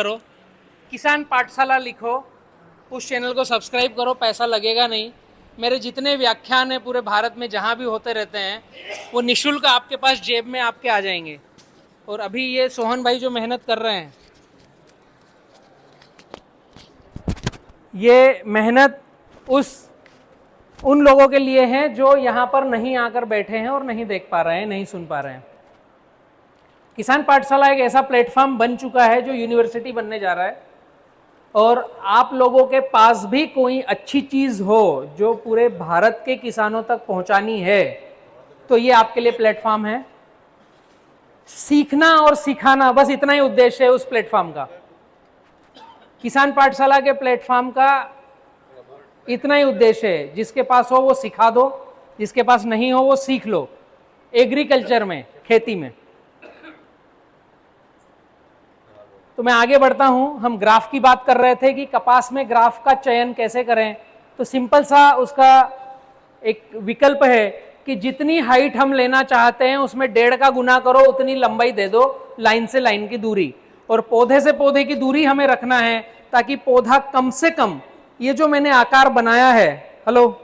करो, किसान पाठशाला लिखो, उस चैनल को सब्सक्राइब करो, पैसा लगेगा नहीं। मेरे जितने व्याख्यान हैं पूरे भारत में जहाँ भी होते रहते हैं वो निःशुल्क आपके पास जेब में आपके आ जाएंगे। और अभी ये सोहन भाई जो मेहनत कर रहे हैं, ये मेहनत उन लोगों के लिए है जो यहाँ पर नहीं आकर बैठे हैं और नहीं देख पा रहे हैं, नहीं सुन पा रहे हैं। किसान पाठशाला एक ऐसा प्लेटफॉर्म बन चुका है जो यूनिवर्सिटी बनने जा रहा है। और आप लोगों के पास भी कोई अच्छी चीज हो जो पूरे भारत के किसानों तक पहुंचानी है तो ये आपके लिए प्लेटफॉर्म है। सीखना और सिखाना, बस इतना ही उद्देश्य है उस प्लेटफॉर्म का। किसान पाठशाला के प्लेटफॉर्म का इतना ही उद्देश्य है, जिसके पास हो वो सिखा दो, जिसके पास नहीं हो वो सीख लो। एग्रीकल्चर में, खेती में। तो मैं आगे बढ़ता हूं। हम ग्राफ की बात कर रहे थे कि कपास में ग्राफ का चयन कैसे करें। तो सिंपल सा उसका एक विकल्प है कि जितनी हाइट हम लेना चाहते हैं उसमें 1.5 का गुना करो, उतनी लंबाई दे दो लाइन से लाइन की दूरी। और पौधे से पौधे की दूरी हमें रखना है ताकि पौधा कम से कम, ये जो मैंने आकार बनाया है, हेलो,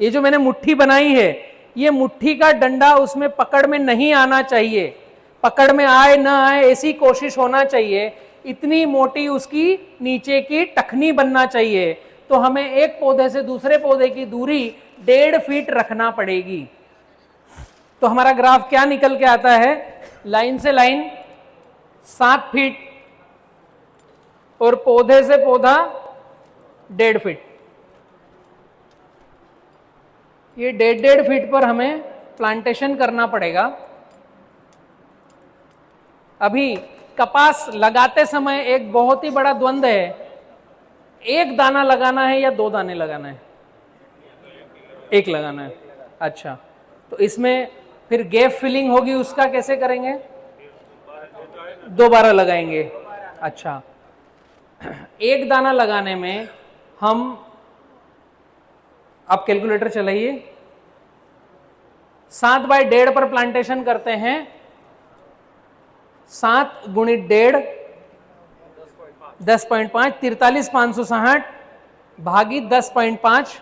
ये जो मैंने मुट्ठी बनाई है, ये मुट्ठी का डंडा उसमें पकड़ में नहीं आना चाहिए। पकड़ में आए ना आए ऐसी कोशिश होना चाहिए। इतनी मोटी उसकी नीचे की टखनी बनना चाहिए। तो हमें एक पौधे से दूसरे पौधे की दूरी 1.5 फीट रखना पड़ेगी। तो हमारा ग्राफ क्या निकल के आता है? लाइन से लाइन 7 फीट और पौधे से पौधा 1.5 फीट। ये 1.5 फीट पर हमें प्लांटेशन करना पड़ेगा। अभी कपास लगाते समय एक बहुत ही बड़ा द्वंद्व है, एक दाना लगाना है या 2 दाने लगाना है? एक लगाना है। अच्छा, तो इसमें फिर गैप फिलिंग होगी, उसका कैसे करेंगे? दोबारा लगाएंगे। अच्छा, एक दाना लगाने में हम, आप कैलकुलेटर चलाइए, 7/1.5 पर प्लांटेशन करते हैं। 7 गुणित 1.5 10.5, 43,560 भागी 10.5,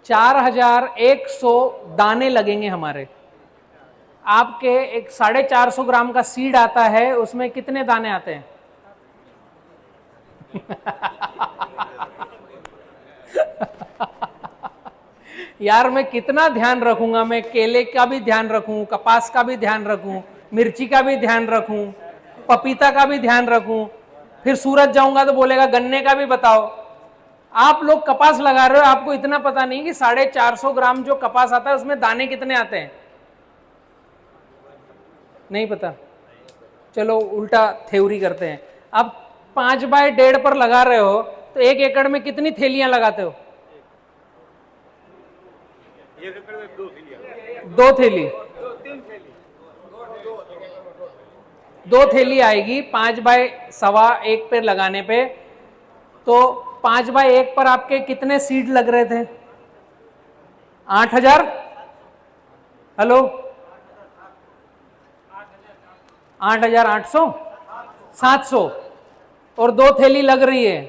4,100 दाने लगेंगे हमारे। आपके एक 450 ग्राम का सीड आता है, उसमें कितने दाने आते हैं? यार मैं कितना ध्यान रखूंगा, मैं केले का भी ध्यान रखूं, कपास का भी ध्यान रखूं, मिर्ची का भी ध्यान रखूं, पपीता का भी ध्यान रखूं, फिर सूरत जाऊंगा तो बोलेगा गन्ने का भी बताओ। आप लोग कपास लगा रहे हो, आपको इतना पता नहीं कि 450 ग्राम जो कपास आता है उसमें दाने कितने आते हैं? नहीं पता? चलो उल्टा थ्योरी करते हैं। अब 5/1.5 पर लगा रहे हो तो 1 एकड़ में कितनी थैलियां लगाते हो? 2 थैली। 2 थैली आएगी 5/1.25 पे लगाने पे। तो 5/1 पर आपके कितने सीड लग रहे थे? 8,000। हेलो, 8,800, 700 और 2 थैली लग रही है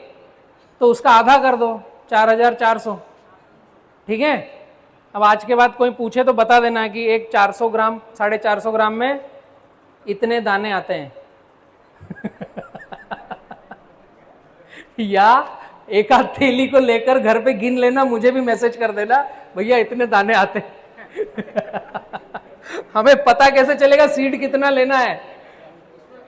तो उसका आधा कर दो, 4,400। ठीक है। अब आज के बाद कोई पूछे तो बता देना कि एक 400 ग्राम 450 ग्राम में इतने दाने आते हैं। या एक आध थैली को लेकर घर पे गिन लेना, मुझे भी मैसेज कर देना भैया इतने दाने आते हैं। हमें पता कैसे चलेगा सीड कितना लेना है?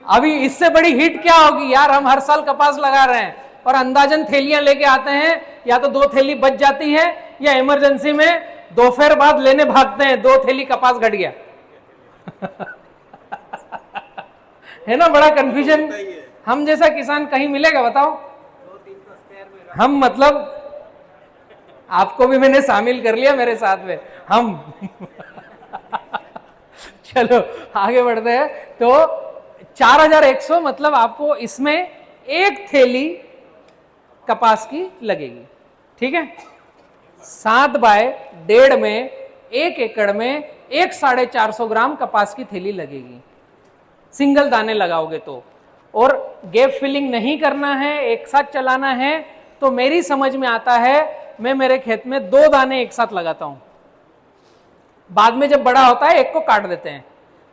अभी इससे बड़ी हिट क्या होगी यार? हम हर साल कपास लगा रहे हैं और अंदाजन थैलियां लेके आते हैं, या तो 2 थैली बच जाती है या इमरजेंसी में दोपहर बाद लेने भागते हैं, 2 थैली कपास घट गया। है ना बड़ा कंफ्यूजन। हम जैसा किसान कहीं मिलेगा बताओ? हम मतलब आपको भी मैंने शामिल कर लिया मेरे साथ में, हम। चलो आगे बढ़ते हैं। तो 4,100 मतलब आपको इसमें 1 थैली कपास की लगेगी। ठीक है। 7/1.5 में 1 एकड़ में 1-450 ग्राम कपास की थैली लगेगी, सिंगल दाने लगाओगे तो। और गैप फिलिंग नहीं करना है, एक साथ चलाना है, तो मेरी समझ में आता है मैं मेरे खेत में 2 दाने एक साथ लगाता हूं। बाद में जब बड़ा होता है एक को काट देते हैं,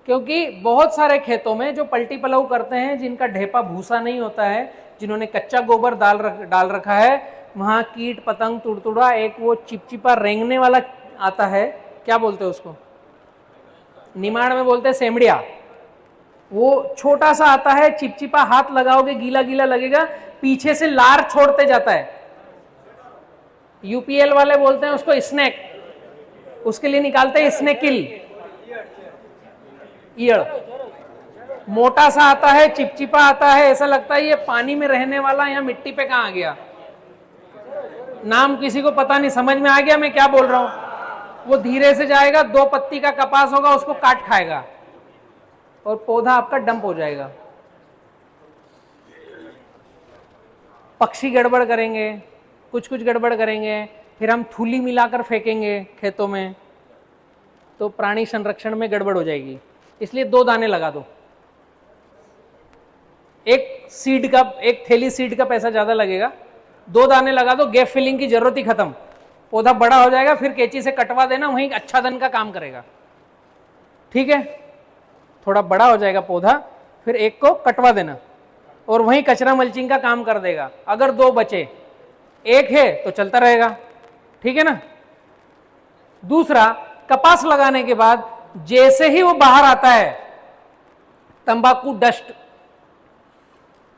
क्योंकि बहुत सारे खेतों में जो पलटी पलाऊ करते हैं, जिनका ढेपा भूसा नहीं होता है, जिन्होंने कच्चा गोबर डाल रखा है, वहां कीट पतंग तुड़तुड़ा, एक वो चिपचिपा रेंगने वाला आता है, क्या बोलते हैं उसको, निमाड़ में बोलते हैं सेमड़िया, वो छोटा सा आता है, चिपचिपा, हाथ लगाओगे गीला गीला लगेगा, पीछे से लार छोड़ते जाता है। यूपीएल वाले बोलते हैं उसको स्नेक, उसके लिए निकालते हैं स्नेकिल, ईयड़, मोटा सा आता है, चिपचिपा आता है, ऐसा लगता है ये पानी में रहने वाला, यहाँ मिट्टी पे कहाँ आ गया, नाम किसी को पता नहीं। समझ में आ गया मैं क्या बोल रहा हूं? वो धीरे से जाएगा, 2 पत्ती का कपास होगा, उसको काट खाएगा और पौधा आपका डंप हो जाएगा। पक्षी गड़बड़ करेंगे, कुछ गड़बड़ करेंगे, फिर हम थूली मिलाकर फेंकेंगे खेतों में, तो प्राणी संरक्षण में गड़बड़ हो जाएगी। इसलिए 2 दाने लगा दो। एक थैली सीड का पैसा ज्यादा लगेगा, 2 दाने लगा दो, गैप फिलिंग की जरूरत ही खत्म। पौधा बड़ा हो जाएगा, फिर कैंची से कटवा देना, वहीं अच्छा धन का काम करेगा। ठीक है, थोड़ा बड़ा हो जाएगा पौधा, फिर एक को कटवा देना और वहीं कचरा मल्चिंग का काम कर देगा। अगर 2 बचे, एक है तो चलता रहेगा। ठीक है ना। दूसरा, कपास लगाने के बाद जैसे ही वो बाहर आता है, तंबाकू डस्ट,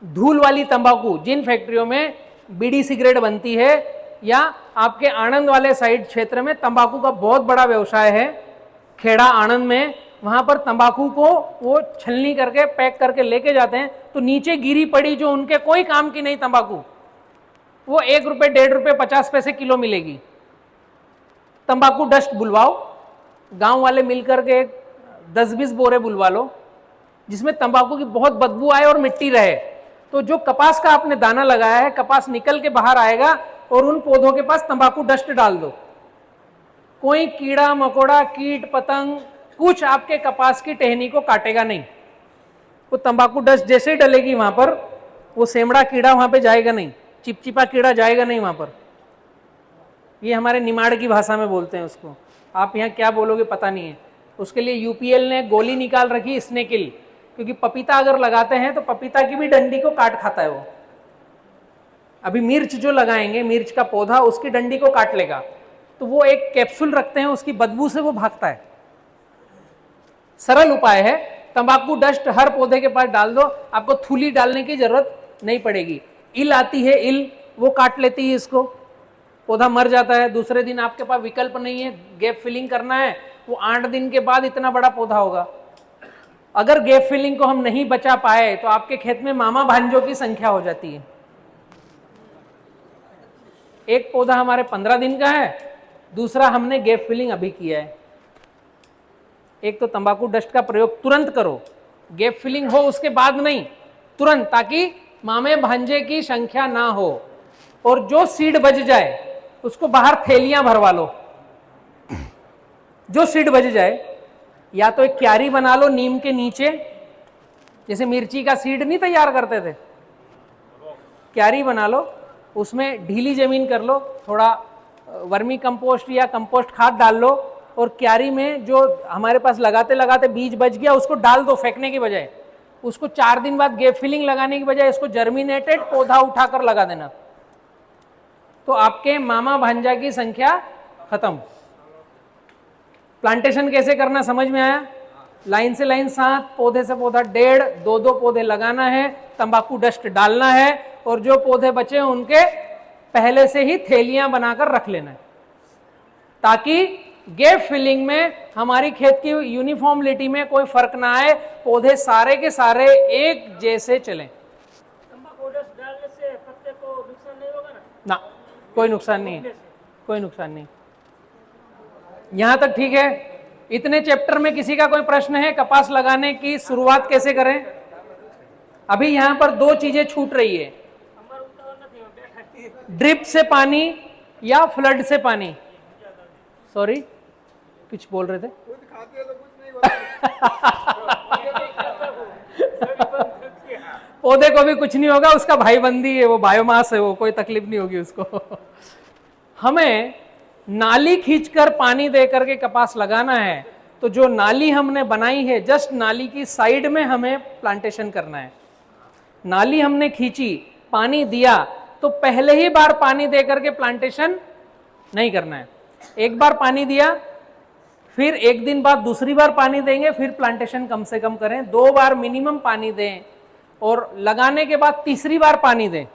धूल वाली तंबाकू, जिन फैक्ट्रियों में बीड़ी सिगरेट बनती है या आपके आनंद वाले साइड क्षेत्र में तंबाकू का बहुत बड़ा व्यवसाय है, खेड़ा आनंद में, वहां पर तंबाकू को वो छलनी करके पैक करके लेके जाते हैं, तो नीचे गिरी पड़ी जो उनके कोई काम की नहीं तंबाकू, वो 1 रुपए 1.5 रुपए 50 पैसे किलो मिलेगी। तंबाकू डस्ट बुलवाओ, गांव वाले मिलकर के 10-20 बोरे बुलवा लो, जिसमें तंबाकू की बहुत बदबू आए और मिट्टी रहे। तो जो कपास का आपने दाना लगाया है, कपास निकल के बाहर आएगा और उन पौधों के पास तंबाकू डस्ट डाल दो। कोई कीड़ा मकोड़ा, कीट पतंग कुछ आपके कपास की टहनी को काटेगा नहीं। वो तंबाकू डस्ट जैसे ही डलेगी वहां पर, वो सेमड़ा कीड़ा वहां पे जाएगा नहीं, चिपचिपा कीड़ा जाएगा नहीं वहां पर। ये हमारे निमाड़ की भाषा में बोलते हैं उसको, आप यहाँ क्या बोलोगे पता नहीं है। उसके लिए यूपीएल ने गोली निकाल रखी स्नेकिल, क्योंकि पपीता अगर लगाते हैं तो पपीता की भी डंडी को काट खाता है वो। अभी मिर्च जो लगाएंगे, मिर्च का पौधा, उसकी डंडी को काट लेगा, तो वो एक कैप्सूल रखते हैं, उसकी बदबू से वो भागता है। सरल उपाय है, तंबाकू डस्ट हर पौधे के पास डाल दो, आपको थूली डालने की जरूरत नहीं पड़ेगी। इल आती है, इल, वो काट लेती है इसको, पौधा मर जाता है। दूसरे दिन आपके पास विकल्प नहीं है, गैप फिलिंग करना है, वो 8 दिन के बाद इतना बड़ा पौधा होगा। अगर गैप फिलिंग को हम नहीं बचा पाए तो आपके खेत में मामा भांजों की संख्या हो जाती है। एक पौधा हमारे 15 दिन का है, दूसरा हमने गैप फिलिंग अभी किया है। एक तो तंबाकू डस्ट का प्रयोग तुरंत करो, गैप फिलिंग हो उसके बाद नहीं, तुरंत, ताकि मामे भांजे की संख्या ना हो। और जो सीड बच जाए उसको बाहर थैलियां भरवा लो। जो सीड बच जाए, या तो एक क्यारी बना लो नीम के नीचे, जैसे मिर्ची का सीड नहीं तैयार करते थे, क्यारी बना लो, उसमें ढीली जमीन कर लो, थोड़ा वर्मी कंपोस्ट या कंपोस्ट खाद डाल लो, और क्यारी में जो हमारे पास लगाते लगाते बीज बच गया उसको डाल दो फेंकने की बजाय। उसको 4 दिन बाद गैप फिलिंग लगाने की बजाय इसको जर्मिनेटेड पौधा उठाकर लगा देना, तो आपके मामा भांजा की संख्या खत्म। प्लांटेशन कैसे करना समझ में आया? लाइन से लाइन 7, पौधे से पौधा 1.5, 2-2 पौधे लगाना है, तंबाकू डस्ट डालना है, और जो पौधे बचे उनके पहले से ही थैलियां बनाकर रख लेना है, ताकि गैप फिलिंग में हमारी खेत की यूनिफॉर्मिलिटी में कोई फर्क ना आए, पौधे सारे के सारे एक जैसे चलें। तंबाकू डस्ट डालने से पत्ते को नुकसान नहीं होगा ना, कोई नुकसान नहीं है, कोई नुकसान नहीं। यहां तक ठीक है? इतने चैप्टर में किसी का कोई प्रश्न है? कपास लगाने की शुरुआत कैसे करें? अभी यहां पर 2 चीजें छूट रही है, ड्रिप से पानी या फ्लड से पानी। सॉरी, कुछ बोल रहे थे? खुद खाते हो तो कुछ नहीं होता। पौधे को भी कुछ नहीं होगा, उसका भाईबंदी है, वो बायोमास है, वो कोई तकलीफ नहीं होगी उसको। हमें नाली खींचकर पानी दे करके कपास लगाना है, तो जो नाली हमने बनाई है जस्ट नाली की साइड में हमें प्लांटेशन करना है। नाली हमने खींची, पानी दिया, तो पहले ही बार पानी दे करके प्लांटेशन नहीं करना है। एक बार पानी दिया, फिर एक दिन बाद दूसरी बार पानी देंगे, फिर प्लांटेशन कम से कम करें, 2 बार मिनिमम पानी दें, और लगाने के बाद तीसरी बार पानी दें।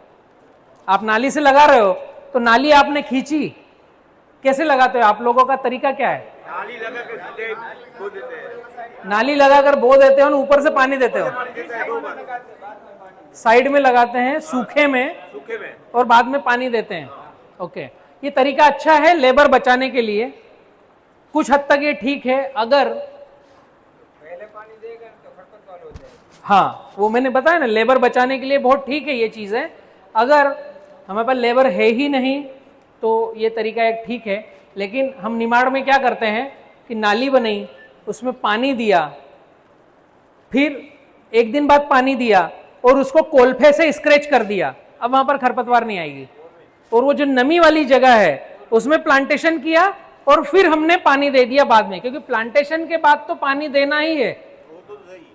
आप नाली से लगा रहे हो तो नाली आपने खींची, कैसे लगाते हो? आप लोगों का तरीका क्या है? नाली लगा के सीधे बो देते हैं। नाली लगाकर बो देते हो, ऊपर से पानी देते हो? साइड में लगाते हैं, सूखे में, और बाद में पानी देते हैं। ओके, ये तरीका अच्छा है लेबर बचाने के लिए, कुछ हद तक ये ठीक है। अगर पहले पानी देगा तो खरपतवार हो जाएगा। हाँ, वो मैंने बताया ना, लेबर बचाने के लिए बहुत ठीक है ये चीज़ है। अगर हमारे पास लेबर है ही नहीं तो ये तरीका एक ठीक है। लेकिन हम निमाड़ में क्या करते हैं कि नाली बनाई, उसमें पानी दिया, फिर एक दिन बाद पानी दिया, और उसको कोल्फे से स्क्रैच कर दिया, अब वहां पर खरपतवार नहीं आएगी। और वो जो नमी वाली जगह है उसमें प्लांटेशन किया, और फिर हमने पानी दे दिया बाद में, क्योंकि प्लांटेशन के बाद तो पानी देना ही है,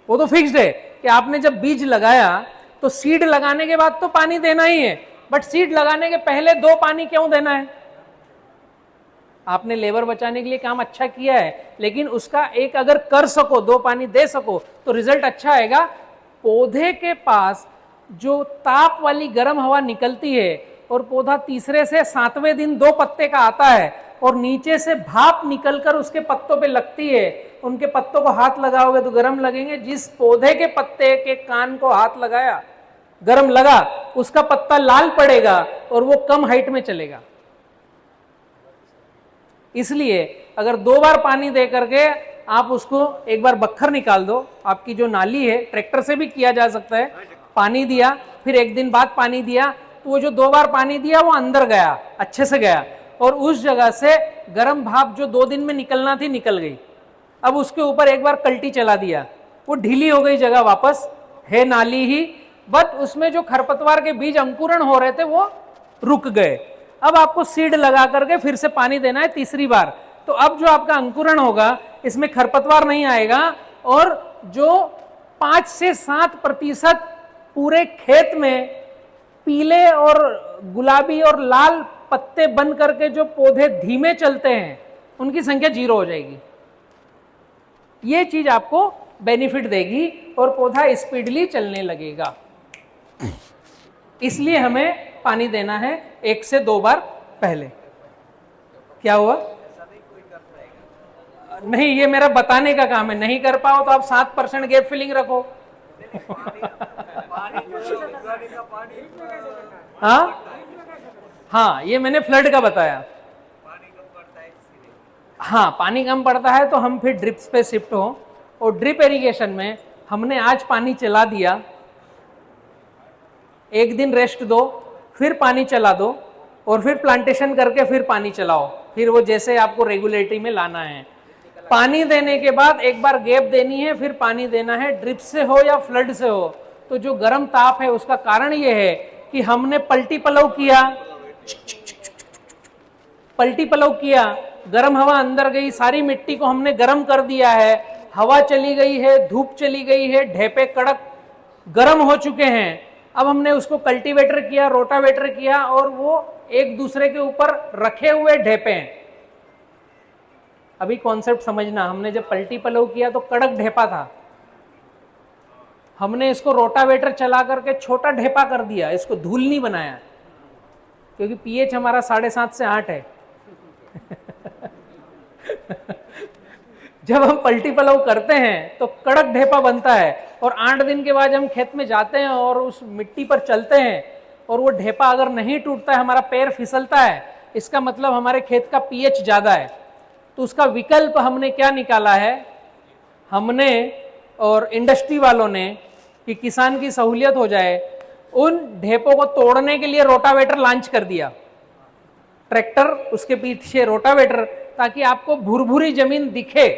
वो तो फिक्स्ड है कि आपने जब बीज लगाया तो सीड लगाने के बाद तो पानी देना ही है। बट सीड लगाने के पहले 2 पानी क्यों देना है? आपने लेबर बचाने के लिए काम अच्छा किया है, लेकिन उसका एक अगर कर सको, 2 पानी दे सको, तो रिजल्ट अच्छा आएगा। पौधे के पास जो ताप वाली गर्म हवा निकलती है, और पौधा तीसरे से 7वें दिन 2 पत्ते का आता है, और नीचे से भाप निकलकर उसके पत्तों पे लगती है, उनके पत्तों को हाथ लगाओगे तो गर्म लगेंगे। जिस पौधे के पत्ते के कान को हाथ लगाया, गर्म लगा, उसका पत्ता लाल पड़ेगा और वो कम हाइट में चलेगा। इसलिए अगर 2 बार पानी दे करके आप उसको एक बार बखर निकाल दो, आपकी जो नाली है, ट्रैक्टर से भी किया जा सकता है, पानी दिया, फिर एक दिन बाद पानी दिया, तो वो जो 2 बार पानी दिया वो अंदर गया, अच्छे से गया, और उस जगह से गर्म भाप जो 2 दिन में निकलना थी निकल गई। अब उसके ऊपर एक बार कल्टी चला दिया, वो ढीली हो गई जगह, वापस है नाली ही, बट उसमें जो खरपतवार के बीज अंकुरण हो रहे थे वो रुक गए। अब आपको सीड लगा करके फिर से पानी देना है तीसरी बार, तो अब जो आपका अंकुरण होगा इसमें खरपतवार नहीं आएगा, और जो 5 से 7% पूरे खेत में पीले और गुलाबी और लाल पत्ते बन करके जो पौधे धीमे चलते हैं उनकी संख्या 0 हो जाएगी। ये चीज आपको बेनिफिट देगी और पौधा स्पीडली चलने लगेगा। इसलिए हमें पानी देना है 1 से 2 बार पहले। क्या हुआ? नहीं, ये मेरा बताने का काम है, नहीं कर पाओ तो आप 7% गैप फिलिंग रखो। हाँ हाँ, ये मैंने फ्लड का बताया। हाँ, पानी कम पड़ता है तो हम फिर ड्रिप्स पे शिफ्ट हो, और ड्रिप इरिगेशन में हमने आज पानी चला दिया, एक दिन रेस्ट दो, फिर पानी चला दो, और फिर प्लांटेशन करके फिर पानी चलाओ, फिर वो जैसे आपको रेगुलेटरी में लाना है। पानी देने के बाद एक बार गैप देनी है, फिर पानी देना है, ड्रिप से हो या फ्लड से हो। तो जो गर्म ताप है उसका कारण ये है कि हमने पलटी पलव किया, पलटी पलव किया, गर्म हवा अंदर गई, सारी मिट्टी को हमने गर्म कर दिया है, हवा चली गई है, धूप चली गई है, ढेपे कड़क गर्म हो चुके हैं। अब हमने उसको कल्टीवेटर किया, रोटावेटर किया, और वो एक दूसरे के ऊपर रखे हुए ढेपे हैं। अभी कॉन्सेप्ट समझना, हमने जब पलटी पलव किया तो कड़क ढेपा था, हमने इसको रोटावेटर चला करके छोटा ढेपा कर दिया, इसको धूल नहीं बनाया, क्योंकि पीएच हमारा 7.5 से 8 है। जब हम पलटी पलव करते हैं तो कड़क ढेपा बनता है, और 8 दिन के बाद हम खेत में जाते हैं और उस मिट्टी पर चलते हैं, और वो ढेपा अगर नहीं टूटता है, हमारा पैर फिसलता है, इसका मतलब हमारे खेत का पीएच ज्यादा है। तो उसका विकल्प हमने क्या निकाला है, हमने और इंडस्ट्री वालों ने, कि किसान की सहूलियत हो जाए, उन ढेपों को तोड़ने के लिए रोटावेटर लॉन्च कर दिया। ट्रैक्टर, उसके पीछे रोटावेटर, ताकि आपको भुरभुरी जमीन दिखे।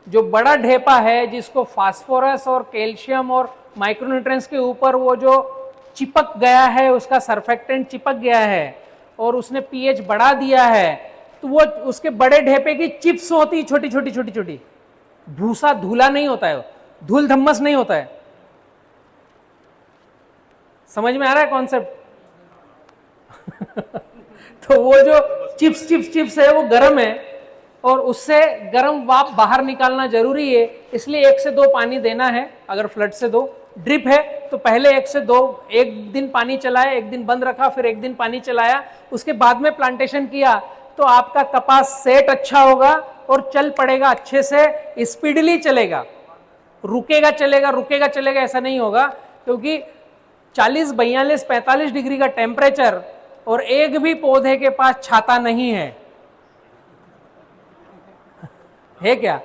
जो बड़ा ढेपा है जिसको फास्फोरस और कैल्शियम और माइक्रोन्यूट्रिएंट्स के ऊपर वो जो चिपक गया है, उसका सरफेक्टेंट चिपक गया है और उसने पीएच बढ़ा दिया है, तो वो उसके बड़े ढेपे की चिप्स होती, छोटी छोटी छोटी छोटी, भूसा धूला नहीं होता है, धूल धम्मस नहीं होता है। समझ में आ रहा है कॉन्सेप्ट? तो वो जो चिप्स चिप्स चिप्स है वो गर्म है और उससे गर्म वाप बाहर निकालना जरूरी है, इसलिए 1 से 2 पानी देना है। अगर फ्लड से 2 ड्रिप है तो पहले 1 से 2, एक दिन पानी चलाया, एक दिन बंद रखा, फिर एक दिन पानी चलाया, उसके बाद में प्लांटेशन किया, तो आपका कपास सेट अच्छा होगा और चल पड़ेगा अच्छे से, स्पीडली चलेगा। रुकेगा चलेगा ऐसा नहीं होगा, क्योंकि 40, 42, 45 डिग्री का टेम्परेचर और एक भी पौधे के पास छाता नहीं है क्या?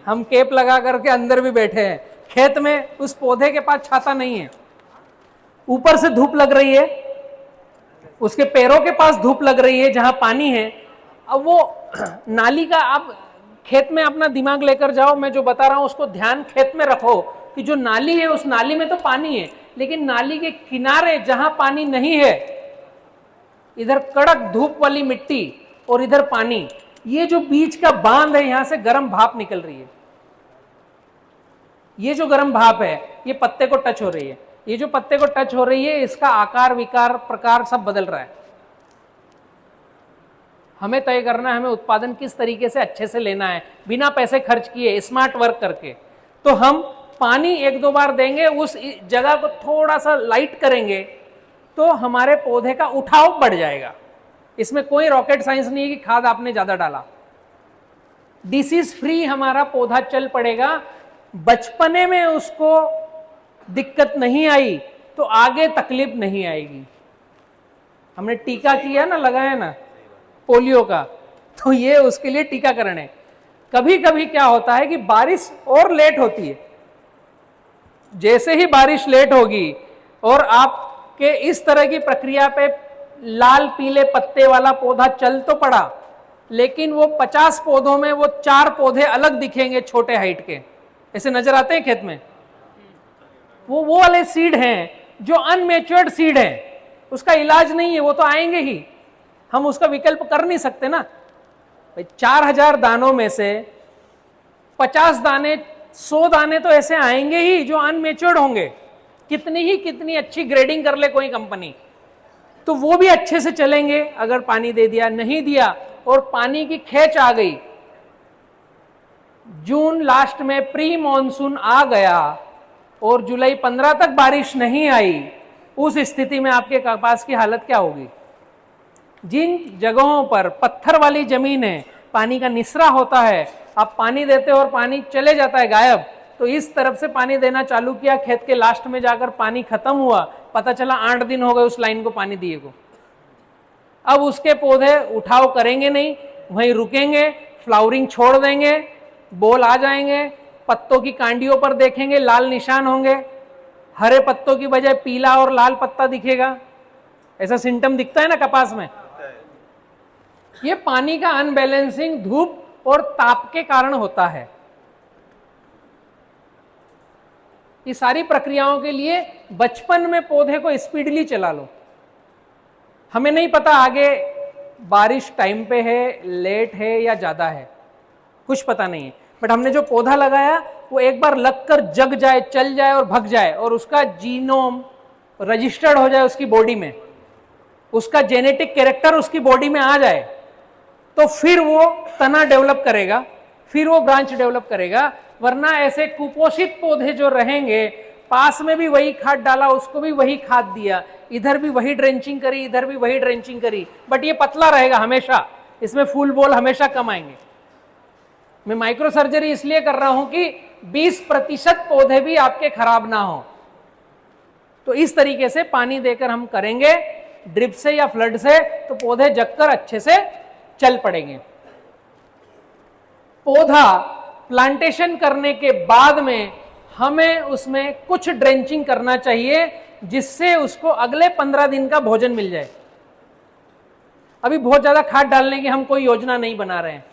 हम केप लगा करके अंदर भी बैठे हैं, खेत में उस पौधे के पास छाता नहीं है। ऊपर से धूप लग रही है, उसके पैरों के पास धूप लग रही है जहां पानी है। अब वो नाली का आप खेत में अपना दिमाग लेकर जाओ, मैं जो बता रहा हूं उसको ध्यान खेत में रखो कि जो नाली है उस नाली में तो पानी है, लेकिन नाली के किनारे जहां पानी नहीं है, इधर कड़क धूप वाली मिट्टी और इधर पानी, ये जो बीच का बांध है, यहां से गर्म भाप निकल रही है। ये जो गर्म भाप है ये पत्ते को टच हो रही है, ये जो पत्ते को टच हो रही है इसका आकार विकार प्रकार सब बदल रहा है। हमें तय करना है हमें उत्पादन किस तरीके से अच्छे से लेना है, बिना पैसे खर्च किए, स्मार्ट वर्क करके। तो हम पानी 1-2 बार देंगे, उस जगह को थोड़ा सा लाइट करेंगे तो हमारे पौधे का उठाव बढ़ जाएगा। इसमें कोई रॉकेट साइंस नहीं है कि खाद आपने ज्यादा डाला, डिसीज फ्री हमारा पौधा चल पड़ेगा। बचपने में उसको दिक्कत नहीं आई तो आगे तकलीफ नहीं आएगी। हमने टीका किया ना, लगाया ना पोलियो का, तो ये उसके लिए टीकाकरण है। कभी कभी क्या होता है कि बारिश और लेट होती है, जैसे ही बारिश लेट होगी और आपके इस तरह की प्रक्रिया पे लाल पीले पत्ते वाला पौधा चल तो पड़ा, लेकिन वो 50 पौधों में वो 4 पौधे अलग दिखेंगे छोटे हाइट के, ऐसे नजर आते हैं खेत में। वो वाले सीड हैं जो अनमेच्योर्ड सीड हैं, उसका इलाज नहीं है, वो तो आएंगे ही, हम उसका विकल्प कर नहीं सकते ना। 4000 दानों में से 50 दाने 100 दाने तो ऐसे आएंगे ही जो अनमेच्योर्ड होंगे, कितनी अच्छी ग्रेडिंग कर ले कोई कंपनी, तो वो भी अच्छे से चलेंगे अगर पानी दे दिया। नहीं दिया और पानी की खेच आ गई, जून लास्ट में प्री मॉनसून आ गया और जुलाई 15 तक बारिश नहीं आई, उस स्थिति में आपके कपास की हालत क्या होगी? जिन जगहों पर पत्थर वाली जमीन है, पानी का निसरा होता है, आप पानी देते हो और पानी चले जाता है गायब, तो इस तरफ से पानी देना चालू किया, खेत के लास्ट में जाकर पानी खत्म हुआ, पता चला 8 दिन हो गए उस लाइन को पानी दिए को। अब उसके पौधे उठाव करेंगे नहीं, वहीं रुकेंगे, फ्लावरिंग छोड़ देंगे, बोल आ जाएंगे, पत्तों की कांडियों पर देखेंगे लाल निशान होंगे, हरे पत्तों की बजाय पीला और लाल पत्ता दिखेगा। ऐसा सिम्टम दिखता है ना कपास में। ये पानी का अनबैलेंसिंग धूप और ताप के कारण होता है। ये सारी प्रक्रियाओं के लिए बचपन में पौधे को स्पीडली चला लो। हमें नहीं पता आगे बारिश टाइम पे है, लेट है या ज्यादा है, कुछ पता नहीं है, बट हमने जो पौधा लगाया वो एक बार लगकर जग जाए, चल जाए और भग जाए और उसका जीनोम रजिस्टर्ड हो जाए उसकी बॉडी में, उसका जेनेटिक कैरेक्टर उसकी बॉडी में आ जाए, तो फिर वो तना डेवलप करेगा, फिर वो ब्रांच डेवलप करेगा। वरना ऐसे कुपोषित पौधे जो रहेंगे, पास में भी वही खाद डाला, उसको भी वही खाद दिया, इधर भी वही ड्रेंचिंग करी, इधर भी वही ड्रेंचिंग करी, बट ये पतला रहेगा हमेशा, इसमें फूल बोल हमेशा कम आएंगे। मैं माइक्रो सर्जरी इसलिए कर रहा हूं कि 20% पौधे भी आपके खराब ना हो। तो इस तरीके से पानी देकर हम करेंगे, ड्रिप से या फ्लड से, तो पौधे जगकर अच्छे से चल पड़ेंगे। पौधा प्लांटेशन करने के बाद में हमें उसमें कुछ ड्रेंचिंग करना चाहिए, जिससे उसको अगले 15 दिन का भोजन मिल जाए। अभी बहुत ज्यादा खाद डालने की हम कोई योजना नहीं बना रहे हैं,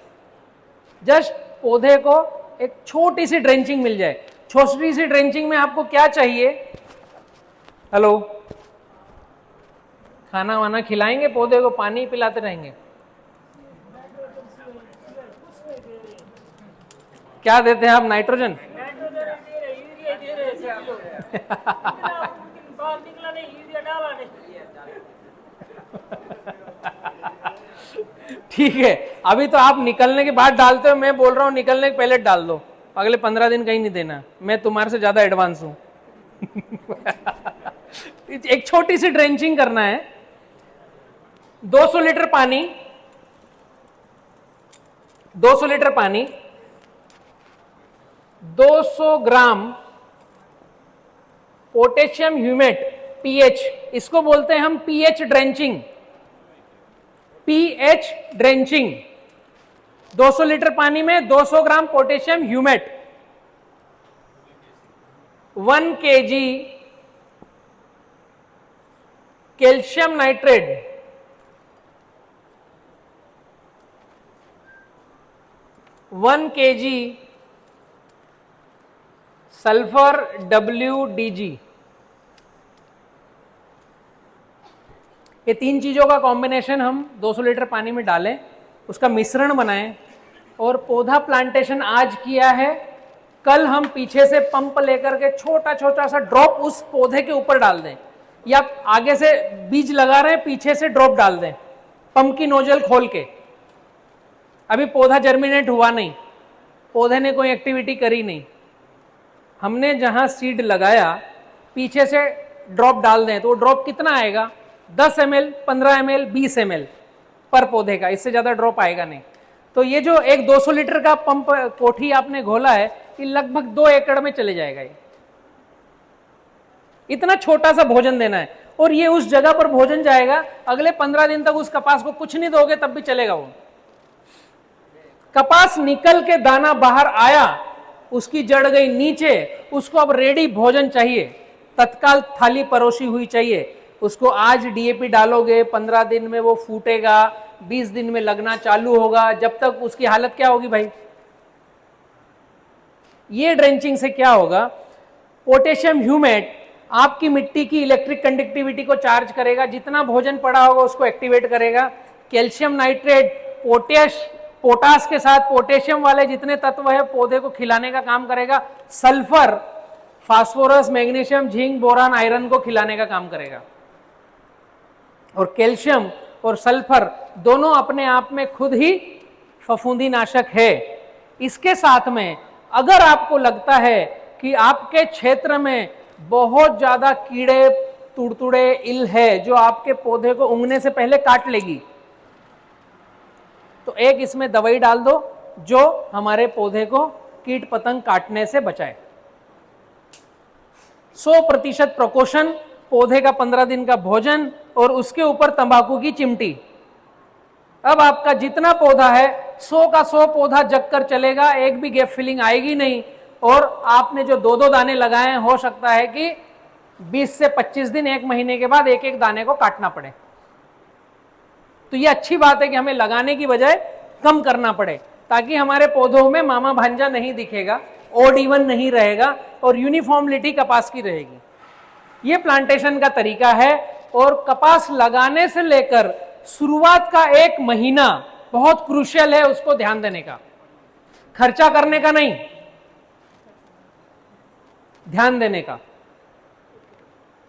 जस्ट पौधे को एक छोटी सी ड्रेंचिंग मिल जाए। छोटी सी ड्रेंचिंग में आपको क्या चाहिए? हेलो, खाना वाना खिलाएंगे पौधे को, पानी पिलाते रहेंगे, क्या देते हैं आप? नाइट्रोजन। नाइट्रोजन दे रहे, यूरिया दे रहे, बाहर निकला नहीं, यूरिया डाला नहीं। ठीक है, अभी तो आप निकलने के बाद डालते हो, मैं बोल रहा हूं निकलने के पहले डाल दो, अगले 15 दिन कहीं नहीं देना, मैं तुम्हारे से ज्यादा एडवांस हूं। एक छोटी सी ड्रेंचिंग करना है। 200 लीटर पानी, 200 लीटर पानी, 200 ग्राम पोटेशियम ह्यूमेट, पीएच, इसको बोलते हैं हम pH drenching. PH drenching, 200 litre पानी में 200 gram potassium humate, 1 kg calcium nitrate, 1 kg sulphur WDG। ये 3 चीजों का कॉम्बिनेशन हम 200 लीटर पानी में डालें, उसका मिश्रण बनाएं और पौधा प्लांटेशन आज किया है, कल हम पीछे से पंप लेकर के छोटा छोटा सा ड्रॉप उस पौधे के ऊपर डाल दें, या आगे से बीज लगा रहे हैं पीछे से ड्रॉप डाल दें पंप की नोजल खोल के। अभी पौधा जर्मिनेट हुआ नहीं, पौधे ने कोई एक्टिविटी करी नहीं, हमने जहां सीड लगाया पीछे से ड्रॉप डाल दें तो वो ड्रॉप कितना आएगा? 10 ml, 15 ml, 20 ml पर पौधे का, इससे ज्यादा ड्रॉप आएगा नहीं। तो ये जो एक 200 लीटर का पंप कोठी आपने घोला है, ये लगभग 2 एकड़ में चले जाएगा। ये इतना छोटा सा भोजन देना है, और ये उस जगह पर भोजन जाएगा, अगले 15 दिन तक उस कपास को कुछ नहीं दोगे तब भी चलेगा। वो कपास निकल के दाना बाहर आया, उसकी जड़ गई नीचे, उसको अब रेडी भोजन चाहिए, तत्काल थाली परोसी हुई चाहिए। उसको आज डीएपी डालोगे, 15 दिन में वो फूटेगा, 20 दिन में लगना चालू होगा, जब तक उसकी हालत क्या होगी भाई? ये ड्रेंचिंग से क्या होगा? पोटेशियम ह्यूमेट आपकी मिट्टी की इलेक्ट्रिक कंडक्टिविटी को चार्ज करेगा, जितना भोजन पड़ा होगा उसको एक्टिवेट करेगा। कैल्शियम नाइट्रेट पोटास के साथ पोटेशियम वाले जितने तत्व है पौधे को खिलाने का काम करेगा। Sulphur phosphorus, magnesium, zinc, boron, iron को खिलाने का काम करेगा। और कैल्शियम और सल्फर दोनों अपने आप में खुद ही फफूंदी नाशक है। इसके साथ में अगर आपको लगता है कि आपके क्षेत्र में बहुत ज्यादा कीड़े तुड़तुड़े इल है जो आपके पौधे को उगने से पहले काट लेगी, तो एक इसमें दवाई डाल दो जो हमारे पौधे को कीट पतंग काटने से बचाए। 100% प्रिकॉशन, पौधे का 15 दिन का भोजन और उसके ऊपर तंबाकू की चिमटी। अब आपका जितना पौधा है 100 का 100 पौधा जग कर चलेगा, एक भी गैप फिलिंग आएगी नहीं। और आपने जो 2-2 दाने लगाए हैं, हो सकता है कि 20 से 25 दिन, 1 महीने के बाद एक एक दाने को काटना पड़े। तो ये अच्छी बात है कि हमें लगाने की बजाय कम करना पड़े, ताकि हमारे पौधों में मामा भांजा नहीं दिखेगा, ओड इवन नहीं रहेगा और यूनिफॉर्मिलिटी कपास की रहेगी। ये प्लांटेशन का तरीका है। और कपास लगाने से लेकर शुरुआत का 1 महीना बहुत क्रूशियल है, उसको ध्यान देने का, खर्चा करने का नहीं, ध्यान देने का।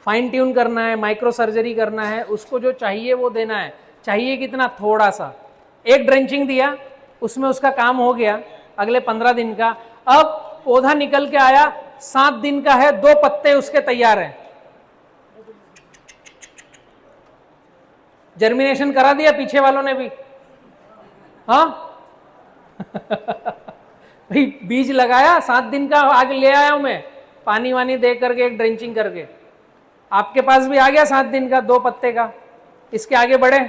फाइन ट्यून करना है, माइक्रो सर्जरी करना है, उसको जो चाहिए वो देना है। चाहिए कितना? थोड़ा सा। एक ड्रेंचिंग दिया, उसमें उसका काम हो गया अगले 15 दिन का। अब पौधा निकल के आया, 7 दिन का है, 2 पत्ते उसके तैयार हैं। जर्मिनेशन करा दिया पीछे वालों ने भी, हाँ। भाई बीज लगाया, 7 दिन का आगे ले आया हूं मैं, पानी वानी दे करके, एक ड्रेंचिंग करके। आपके पास भी आ गया 7 दिन का 2 पत्ते का। इसके आगे बढ़े,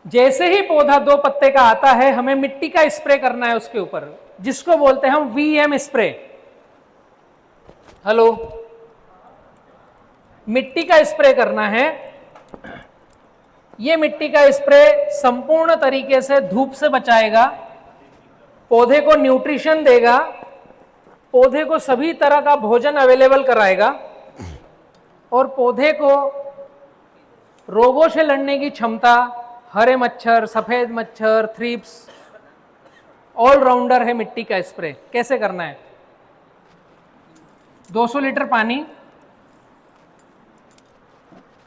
जैसे ही पौधा 2 पत्ते का आता है, हमें मिट्टी का स्प्रे करना है उसके ऊपर, जिसको बोलते हैं हम वीएम स्प्रे। हेलो, मिट्टी का स्प्रे करना है। ये मिट्टी का स्प्रे संपूर्ण तरीके से धूप से बचाएगा, पौधे को न्यूट्रिशन देगा, पौधे को सभी तरह का भोजन अवेलेबल कराएगा और पौधे को रोगों से लड़ने की क्षमता, हरे मच्छर, सफेद मच्छर, थ्रिप्स, ऑलराउंडर है मिट्टी का स्प्रे। कैसे करना है? 200 लीटर पानी,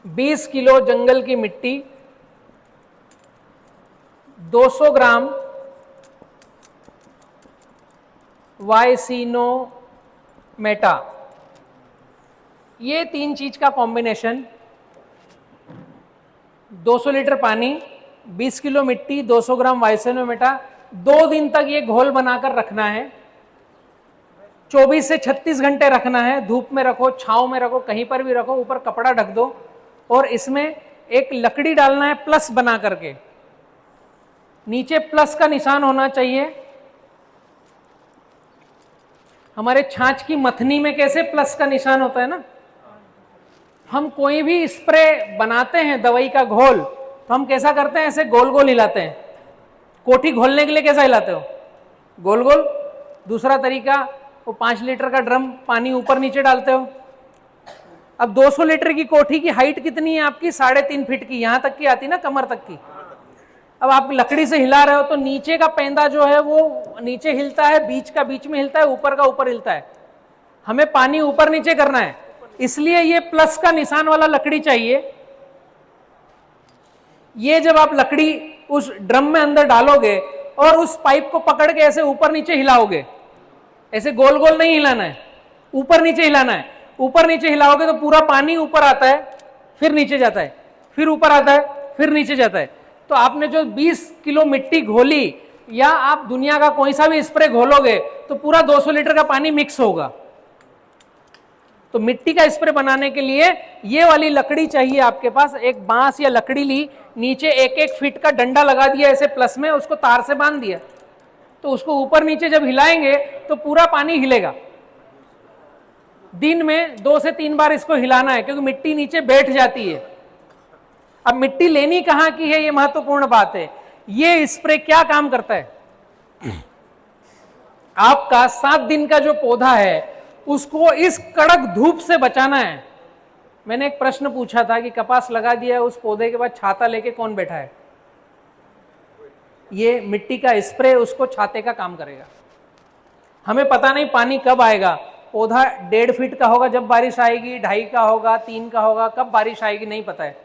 20 किलो जंगल की मिट्टी, 200 ग्राम वाइसिनोमेटा, ये 3 चीज का कॉम्बिनेशन। 200 लीटर पानी, 20 किलो मिट्टी, 200 ग्राम वाइसिनोमेटा, 2 दिन तक ये घोल बनाकर रखना है। 24 से 36 घंटे रखना है। धूप में रखो, छांव में रखो, कहीं पर भी रखो, ऊपर कपड़ा ढक दो और इसमें एक लकड़ी डालना है प्लस बना करके। नीचे प्लस का निशान होना चाहिए। हमारे छाछ की मथनी में कैसे प्लस का निशान होता है ना, हम कोई भी स्प्रे बनाते हैं दवाई का घोल तो हम कैसा करते हैं, ऐसे गोल गोल हिलाते हैं। कोठी घोलने के लिए कैसा हिलाते हो? गोल गोल। दूसरा तरीका, वो 5 लीटर का ड्रम पानी ऊपर नीचे डालते हो। अब 200 लीटर की कोठी की हाइट कितनी है आपकी? 3.5 फीट की, यहां तक की आती ना, कमर तक की। अब आप लकड़ी से हिला रहे हो तो नीचे का पेंदा जो है वो नीचे हिलता है, बीच का बीच में हिलता है, ऊपर का ऊपर हिलता है। हमें पानी ऊपर नीचे करना है, इसलिए ये प्लस का निशान वाला लकड़ी चाहिए। ये जब आप लकड़ी उस ड्रम में अंदर डालोगे और उस पाइप को पकड़ के ऐसे ऊपर नीचे हिलाओगे, ऐसे गोल गोल नहीं हिलाना है, ऊपर नीचे हिलाना है। ऊपर नीचे हिलाओगे तो पूरा पानी ऊपर आता है, फिर नीचे जाता है, फिर ऊपर आता है, फिर नीचे जाता है। तो आपने जो 20 किलो मिट्टी घोली, या आप दुनिया का कोई सा भी स्प्रे घोलोगे तो पूरा 200 लीटर का पानी मिक्स होगा। तो मिट्टी का स्प्रे बनाने के लिए ये वाली लकड़ी चाहिए आपके पास। एक बांस या लकड़ी ली, नीचे 1-1 फीट का डंडा लगा दिया ऐसे प्लस में, उसको तार से बांध दिया, तो उसको ऊपर नीचे जब हिलाएंगे तो पूरा पानी हिलेगा। दिन में 2 से 3 बार इसको हिलाना है, क्योंकि मिट्टी नीचे बैठ जाती है। अब मिट्टी लेनी कहां की है, ये महत्वपूर्ण बात है। ये स्प्रे क्या काम करता है? आपका 7 दिन का जो पौधा है उसको इस कड़क धूप से बचाना है। मैंने एक प्रश्न पूछा था कि कपास लगा दिया है, उस पौधे के बाद छाता लेके कौन बैठा है? ये मिट्टी का स्प्रे उसको छाते का काम करेगा। हमें पता नहीं पानी कब आएगा। पौधा 1.5 फीट का होगा जब बारिश आएगी, 2.5 का होगा, 3 का होगा, कब बारिश आएगी नहीं पता है।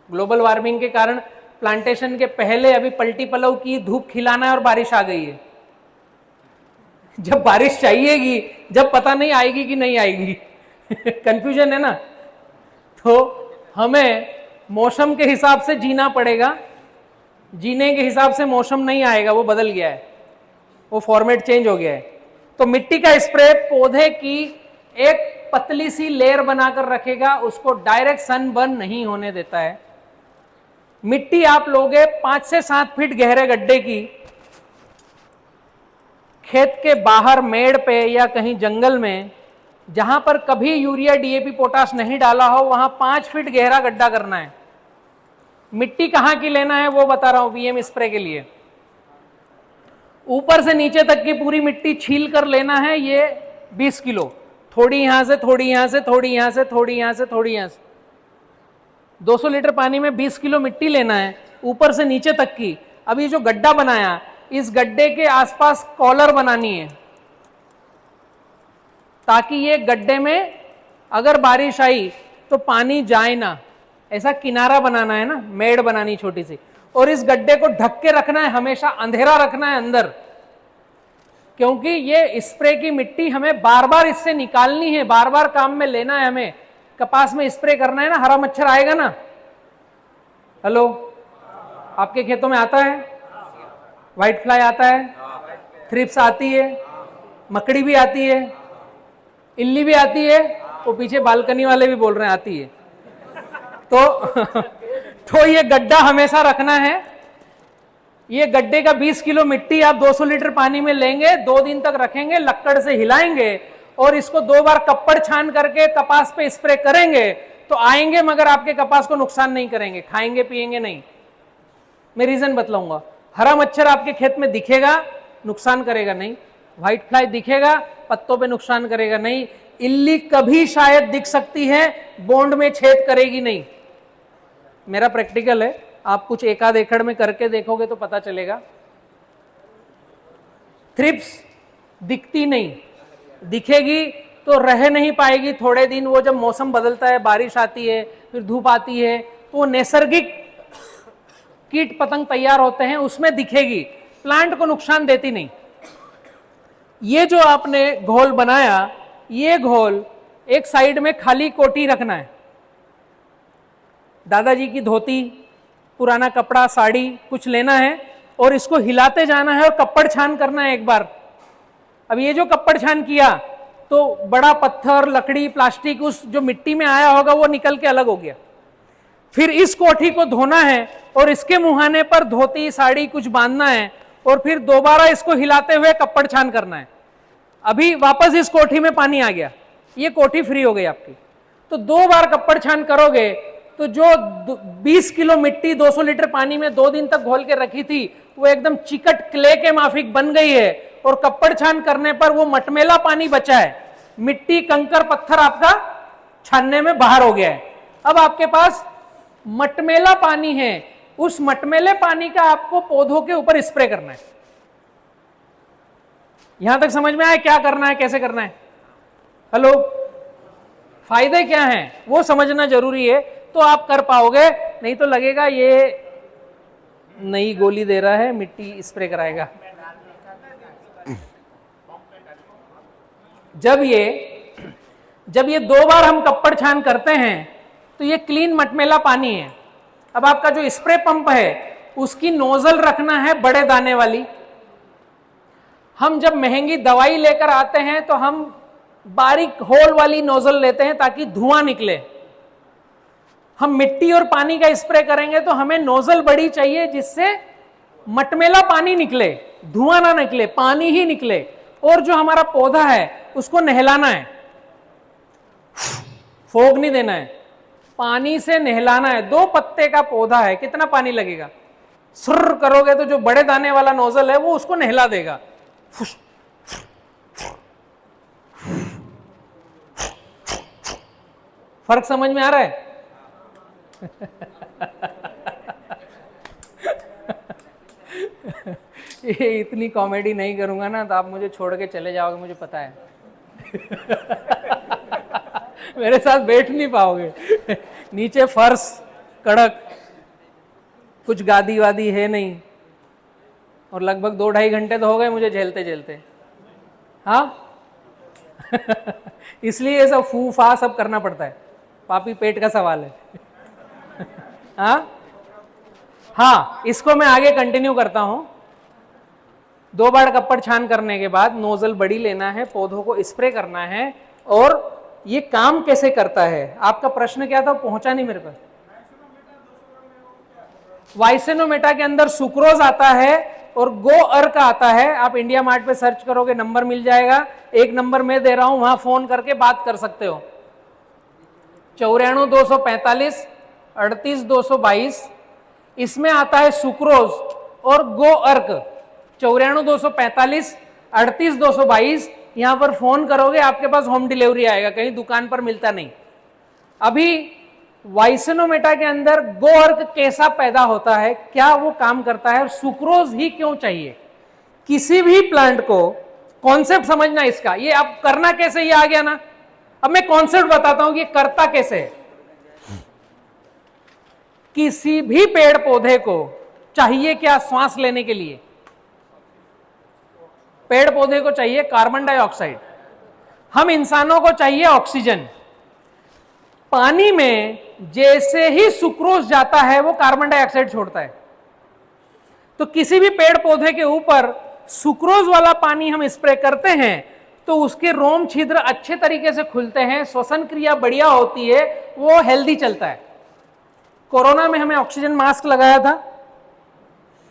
ग्लोबल वार्मिंग के कारण प्लांटेशन के पहले अभी पलटी पलव की, धूप खिलाना है और बारिश आ गई है। जब बारिश चाहिएगी, जब पता नहीं आएगी कि नहीं आएगी कंफ्यूजन है ना। तो हमें मौसम के हिसाब से जीना पड़ेगा। जीने के हिसाब से मौसम नहीं आएगा, वो बदल गया है, वो फॉर्मेट चेंज हो गया है। तो मिट्टी का स्प्रे पौधे की एक पतली सी लेयर बनाकर रखेगा, उसको डायरेक्ट सन बर्न नहीं होने देता है। मिट्टी आप लोगे 5 से 7 फीट गहरे गड्ढे की, खेत के बाहर मेड़ पे या कहीं जंगल में, जहां पर कभी यूरिया डीएपी पोटाश नहीं डाला हो, वहां 5 फीट गहरा गड्ढा करना है। मिट्टी कहां की लेना है वो बता रहा हूं वीएम स्प्रे के लिए। ऊपर से नीचे तक की पूरी मिट्टी छील कर लेना है, ये 20 किलो, थोड़ी यहां से, थोड़ी यहां से, थोड़ी यहां से, थोड़ी यहां से, थोड़ी यहां से। 200 लीटर पानी में 20 किलो मिट्टी लेना है, ऊपर से नीचे तक की। अब ये जो गड्ढा बनाया, इस गड्ढे के आसपास कॉलर बनानी है, ताकि ये गड्ढे में अगर बारिश आई तो पानी जाए ना। ऐसा किनारा बनाना है ना, मेड़ बनानी छोटी सी, और इस गड्ढे को ढक के रखना है, हमेशा अंधेरा रखना है अंदर, क्योंकि ये स्प्रे की मिट्टी हमें बार बार इससे निकालनी है, बार बार काम में लेना है। हमें कपास में स्प्रे करना है ना, हरा मच्छर आएगा ना। हेलो, आपके खेतों में आता है? व्हाइट फ्लाई आता है, थ्रिप्स आती है, मकड़ी भी आती है, इल्ली भी आती है, वो पीछे बालकनी वाले भी बोल रहे हैं आती है। तो ये गड्ढा हमेशा रखना है। ये गड्ढे का 20 किलो मिट्टी आप 200 लीटर पानी में लेंगे, 2 दिन तक रखेंगे, लक्कड़ से हिलाएंगे और इसको 2 बार कप्पड़ छान करके कपास पे स्प्रे करेंगे, तो आएंगे मगर आपके कपास को नुकसान नहीं करेंगे, खाएंगे पिएंगे नहीं। मैं रीजन बतलाऊंगा। हरा मच्छर आपके खेत में दिखेगा, नुकसान करेगा नहीं। व्हाइट फ्लाई दिखेगा, पत्तों पे नुकसान करेगा नहीं। इल्ली कभी शायद दिख सकती है, बोंड में छेद करेगी नहीं। मेरा प्रैक्टिकल है, आप कुछ एक आध एकड़ में करके देखोगे तो पता चलेगा। थ्रिप्स दिखती नहीं, दिखेगी तो रह नहीं पाएगी थोड़े दिन। वो जब मौसम बदलता है, बारिश आती है, फिर धूप आती है, तो वो नैसर्गिक कीट पतंग तैयार होते हैं, उसमें दिखेगी, प्लांट को नुकसान देती नहीं। ये जो आपने घोल बनाया, ये घोल एक साइड में खाली कोठी रखना है। दादाजी की धोती, पुराना कपड़ा, साड़ी कुछ लेना है और इसको हिलाते जाना है और कप्पड़ छान करना है एक बार। अब ये जो कप्पड़ छान किया तो बड़ा पत्थर, लकड़ी, प्लास्टिक उस जो मिट्टी में आया होगा वो निकल के अलग हो गया। फिर इस कोठी को धोना है और इसके मुहाने पर धोती, साड़ी कुछ बांधना है और फिर दोबारा इसको हिलाते हुए कप्पड़ छान करना है। अभी वापस इस कोठी में पानी आ गया, ये कोठी फ्री हो गई आपकी। तो 2 बार कप्पड़ छान करोगे तो जो 20 किलो मिट्टी 200 लीटर पानी में 2 दिन तक घोल के रखी थी, वो एकदम चिकट क्ले के माफिक बन गई है। और कप्पड़ छान करने पर वो मटमेला पानी बचा है, मिट्टी, कंकर, पत्थर आपका छानने में बाहर हो गया है। अब आपके पास मटमेला पानी है, उस मटमेले पानी का आपको पौधों के ऊपर स्प्रे करना है। यहां तक समझ में आया क्या करना है, कैसे करना है? हेलो, फायदे क्या हैं वो समझना जरूरी है, तो आप कर पाओगे। नहीं तो लगेगा ये नई गोली दे रहा है, मिट्टी स्प्रे कराएगा। जब ये 2 बार हम कप्पड़ छान करते हैं तो ये क्लीन मटमेला पानी है। अब आपका जो स्प्रे पंप है उसकी नोजल रखना है बड़े दाने वाली। हम जब महंगी दवाई लेकर आते हैं तो हम बारीक होल वाली नोजल लेते हैं ताकि धुआं निकले। हम मिट्टी और पानी का स्प्रे करेंगे तो हमें नोजल बड़ी चाहिए जिससे मटमेला पानी निकले, धुआं ना निकले, पानी ही निकले। और जो हमारा पौधा है उसको नहलाना है, फोग नहीं देना है, पानी से नहलाना है। 2 पत्ते का पौधा है, कितना पानी लगेगा? सुर करोगे तो जो बड़े दाने वाला नोजल है वो उसको नहला देगा। फर्क समझ में आ रहा है? ये इतनी कॉमेडी नहीं करूंगा ना तो आप मुझे छोड़ के चले जाओगे, मुझे पता है। मेरे साथ बैठ नहीं पाओगे। नीचे फर्श कड़क, कुछ गादी वादी है नहीं, और लगभग 2-2.5 घंटे तो हो गए मुझे झेलते झेलते। हाँ इसलिए ये सब फू फा सब करना पड़ता है, पापी पेट का सवाल है। हाँ, इसको मैं आगे कंटिन्यू करता हूं। 2 बार कप्पड़ छान करने के बाद नोजल बड़ी लेना है, पौधों को स्प्रे करना है। और ये काम कैसे करता है? आपका प्रश्न क्या था, पहुंचा नहीं मेरे पास। वाइसेनोमेटा के अंदर सुक्रोज आता है और गो अर्क आता है। आप इंडिया मार्ट पे सर्च करोगे, नंबर मिल जाएगा। 1 नंबर मैं दे रहा हूं, वहां फोन करके बात कर सकते हो। 94-245 38-222, इसमें आता है सुक्रोज और गो अर्क। 94-245 38-222, यहां पर फोन करोगे आपके पास होम डिलीवरी आएगा, कहीं दुकान पर मिलता नहीं। अभी वाइसेनोमेटा के अंदर गो अर्क कैसा पैदा होता है, क्या वो काम करता है, सुक्रोज ही क्यों चाहिए? किसी भी प्लांट को कॉन्सेप्ट समझना इसका, ये अब करना कैसे, ये आ गया ना। अब मैं कॉन्सेप्ट बताता हूं कि करता कैसे है। किसी भी पेड़ पौधे को चाहिए क्या श्वास लेने के लिए? पेड़ पौधे को चाहिए कार्बन डाइऑक्साइड, हम इंसानों को चाहिए ऑक्सीजन। पानी में जैसे ही सुक्रोज जाता है वो कार्बन डाइऑक्साइड छोड़ता है। तो किसी भी पेड़ पौधे के ऊपर सुक्रोज वाला पानी हम स्प्रे करते हैं तो उसके रोम छिद्र अच्छे तरीके से खुलते हैं, श्वसन क्रिया बढ़िया होती है, वो हेल्दी चलता है। कोरोना में हमें ऑक्सीजन मास्क लगाया था,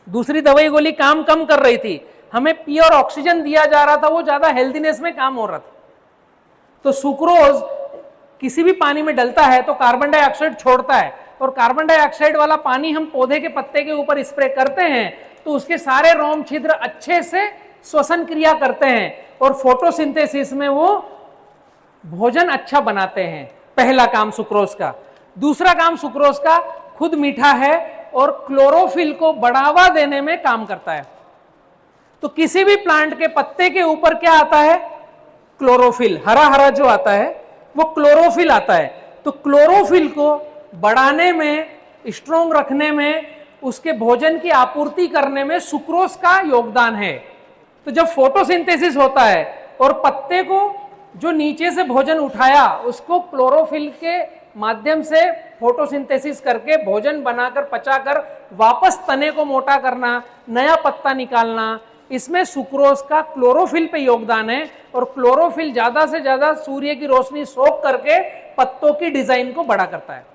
दूसरी दवाई गोली काम कम कर रही थी, हमें प्योर ऑक्सीजन दिया जा रहा था, वो ज्यादा हेल्दीनेस में काम हो रहा था। तो सुक्रोज किसी भी पानी में डलता है तो कार्बन डाइऑक्साइड छोड़ता है, और कार्बन डाइऑक्साइड वाला पानी हम पौधे के पत्ते के ऊपर स्प्रे करते हैं तो उसके सारे रोम छिद्र अच्छे से श्वसन क्रिया करते हैं और फोटोसिंथेसिस में वो भोजन अच्छा बनाते हैं। पहला काम सुक्रोज का। दूसरा काम सुक्रोज का, खुद मीठा है और क्लोरोफिल को बढ़ावा देने में काम करता है। तो किसी भी प्लांट के पत्ते के ऊपर क्या आता है? क्लोरोफिल, हरा हरा जो आता है वो क्लोरोफिल आता है। तो क्लोरोफिल को बढ़ाने में, स्ट्रोंग रखने में, उसके भोजन की आपूर्ति करने में सुक्रोज का योगदान है। तो जब फोटोसिंथेसिस होता है और पत्ते को जो नीचे से भोजन उठाया उसको क्लोरोफिल के माध्यम से फोटोसिंथेसिस करके भोजन बनाकर पचाकर वापस तने को मोटा करना, नया पत्ता निकालना, इसमें सुक्रोज का क्लोरोफिल पे योगदान है। और क्लोरोफिल ज्यादा से ज्यादा सूर्य की रोशनी सोख करके पत्तों की डिजाइन को बड़ा करता है।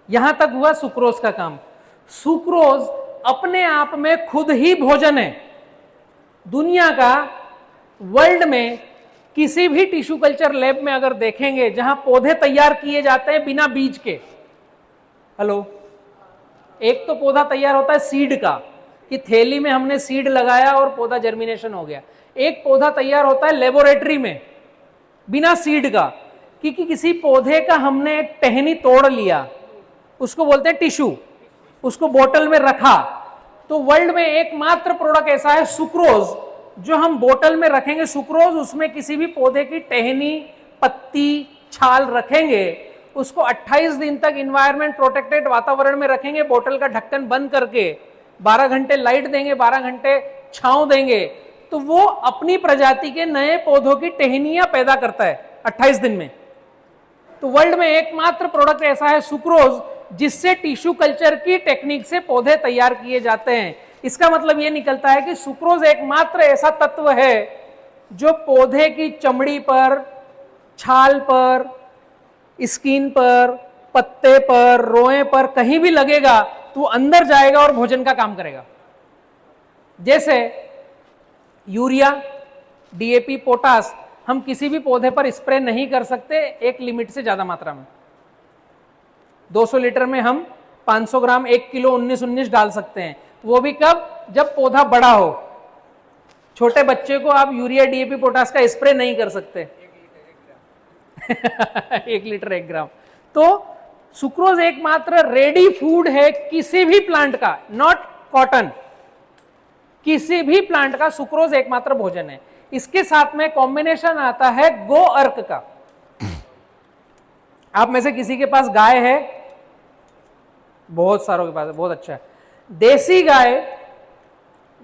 यहां तक हुआ सुक्रोज का काम। सुक्रोज अपने आप में खुद ही भोजन है। दुनिया का, वर्ल्ड में किसी भी टिश्यू कल्चर लैब में अगर देखेंगे जहां पौधे तैयार किए जाते हैं बिना बीज के, हेलो, एक तो पौधा तैयार होता है सीड का, कि थैली में हमने सीड लगाया और पौधा जर्मिनेशन हो गया। एक पौधा तैयार होता है लेबोरेटरी में बिना सीड का, क्योंकि किसी पौधे का हमने एक टहनी तोड़ लिया, उसको बोलते हैं टिश्यू, उसको बोतल में रखा। तो वर्ल्ड में एकमात्र प्रोडक्ट ऐसा है सुक्रोज, जो हम बोतल में रखेंगे सुक्रोज, उसमें किसी भी पौधे की टहनी, पत्ती, छाल रखेंगे, उसको 28 दिन तक इन्वायरमेंट प्रोटेक्टेड वातावरण में रखेंगे, बोतल का ढक्कन बंद करके, 12 घंटे लाइट देंगे, 12 घंटे छांव देंगे, तो वो अपनी प्रजाति के नए पौधों की टहनियां पैदा करता है 28 दिन में। तो वर्ल्ड में एकमात्र प्रोडक्ट ऐसा है सुक्रोज, जिससे टिश्यू कल्चर की टेक्निक से पौधे तैयार किए जाते हैं। इसका मतलब यह निकलता है कि सुक्रोज एकमात्र ऐसा तत्व है जो पौधे की चमड़ी पर, छाल पर, स्किन पर, पत्ते पर, रोए पर कहीं भी लगेगा तो अंदर जाएगा और भोजन का काम करेगा। जैसे यूरिया, डीएपी, पोटास हम किसी भी पौधे पर स्प्रे नहीं कर सकते एक लिमिट से ज्यादा मात्रा में। 200 लीटर में हम 500 ग्राम 1 किलो 19-19 डाल सकते हैं, वो भी कब? जब पौधा बड़ा हो। छोटे बच्चे को आप यूरिया, डीएपी, पोटास का स्प्रे नहीं कर सकते। 1 लीटर 1 ग्राम। तो सुक्रोज एकमात्र रेडी फूड है किसी भी प्लांट का, नॉट कॉटन, किसी भी प्लांट का सुक्रोज एकमात्र भोजन है। इसके साथ में कॉम्बिनेशन आता है गो अर्क का। आप में से किसी के पास गाय है? बहुत सारों के पास है, बहुत अच्छा है। देसी गाय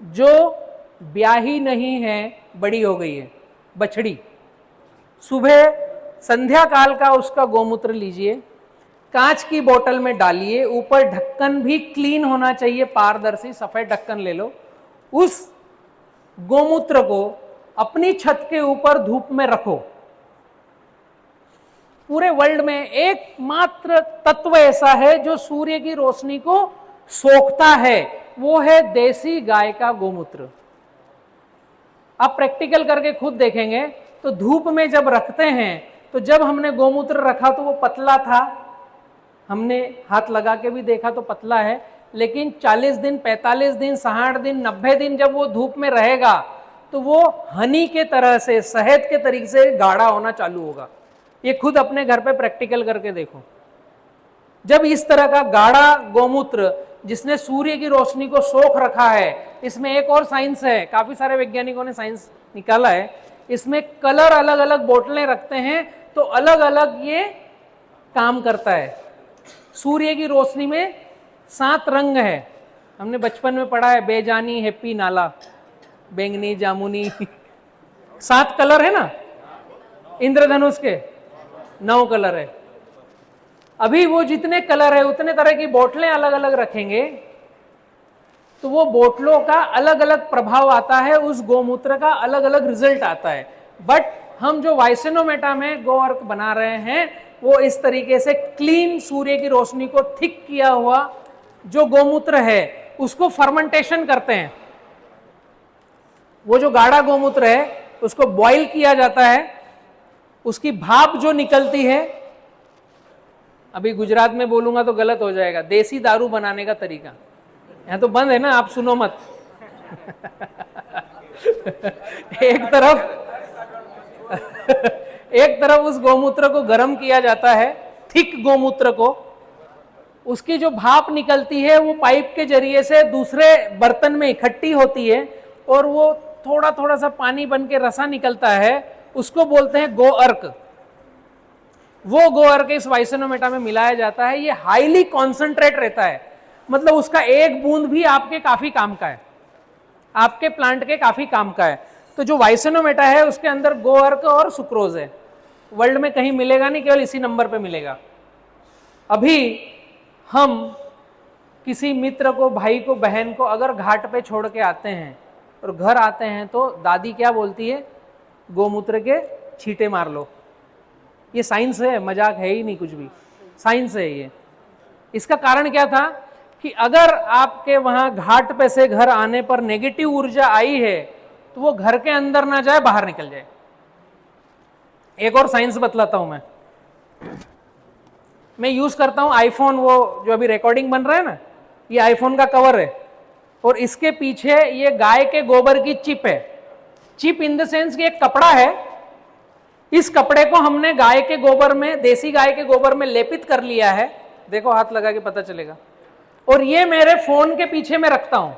जो ब्याही नहीं है, बड़ी हो गई है, बछड़ी, सुबह संध्या काल का उसका गोमूत्र लीजिए, कांच की बोतल में डालिए, ऊपर ढक्कन भी क्लीन होना चाहिए, पारदर्शी सफेद ढक्कन ले लो। उस गोमूत्र को अपनी छत के ऊपर धूप में रखो। पूरे वर्ल्ड में एकमात्र तत्व ऐसा है जो सूर्य की रोशनी को सोखता है, वो है देसी गाय का गोमूत्र। आप प्रैक्टिकल करके खुद देखेंगे तो धूप में जब रखते हैं, तो जब हमने गोमूत्र रखा तो वो पतला था, हमने हाथ लगा के भी देखा तो पतला है, लेकिन 40 दिन, 45 दिन, 60 दिन, 90 दिन जब वो धूप में रहेगा तो वो हनी के तरह से, शहद के तरीके से गाढ़ा होना चालू होगा। ये खुद अपने घर पे प्रैक्टिकल करके देखो। जब इस तरह का गाढ़ा गोमूत्र जिसने सूर्य की रोशनी को सोख रखा है, इसमें एक और साइंस है, काफी सारे वैज्ञानिकों ने साइंस निकाला है, इसमें कलर अलग अलग बोतलें रखते हैं तो अलग अलग ये काम करता है। सूर्य की रोशनी में 7 रंग है, हमने बचपन में पढ़ा है, बेजानी, हैप्पी, नाला, बैंगनी, जामुनी, 7 कलर है ना। इंद्रधनुष के 9 कलर है। अभी वो जितने कलर है उतने तरह की बोतलें अलग अलग रखेंगे तो वो बोतलों का अलग अलग प्रभाव आता है, उस गोमूत्र का अलग अलग रिजल्ट आता है। बट हम जो वाइसेनोमेटा में गो अर्क बना रहे हैं वो इस तरीके से क्लीन, सूर्य की रोशनी को थिक किया हुआ जो गोमूत्र है उसको फर्मेंटेशन करते हैं। वो जो गाढ़ा गोमूत्र है उसको बॉईल किया जाता है, उसकी भाप जो निकलती है, अभी गुजरात में बोलूंगा तो गलत हो जाएगा, देसी दारू बनाने का तरीका, यहाँ तो बंद है ना, आप सुनो मत। एक तरफ उस गोमूत्र को गर्म किया जाता है, थिक गोमूत्र को, उसकी जो भाप निकलती है वो पाइप के जरिए से दूसरे बर्तन में इकट्ठी होती है और वो थोड़ा थोड़ा सा पानी बन के रसा निकलता है, उसको बोलते हैं गो अर्क। वो गो अर्क इस वाइसेनोमेटा में मिलाया जाता है। ये हाईली कॉन्सेंट्रेट रहता है, मतलब उसका एक बूंद भी आपके काफी काम का है, आपके प्लांट के काफी काम का है। तो जो वाइसेनोमेटा है उसके अंदर गो अर्क और सुक्रोज है, वर्ल्ड में कहीं मिलेगा नहीं, केवल इसी नंबर पे मिलेगा। अभी हम किसी मित्र को, भाई को, बहन को अगर घाट पे छोड़ के आते हैं और घर आते हैं तो दादी क्या बोलती है, गोमूत्र के छींटे मार लो। ये साइंस है, मजाक है ही नहीं, कुछ भी साइंस है ये। इसका कारण क्या था कि अगर आपके वहां घाट पे से घर आने पर नेगेटिव ऊर्जा आई है तो वो घर के अंदर ना जाए, बाहर निकल जाए। एक और साइंस बतलाता हूं मैं यूज करता हूं आईफोन, वो जो अभी रिकॉर्डिंग बन रहा है ना, ये आईफोन का कवर है और इसके पीछे ये गाय के गोबर की चिप है। चिप इन द सेंस कि एक कपड़ा है, इस कपड़े को हमने गाय के गोबर में, देसी गाय के गोबर में लेपित कर लिया है। देखो हाथ लगा के पता चलेगा। और ये मेरे फोन के पीछे में रखता हूं।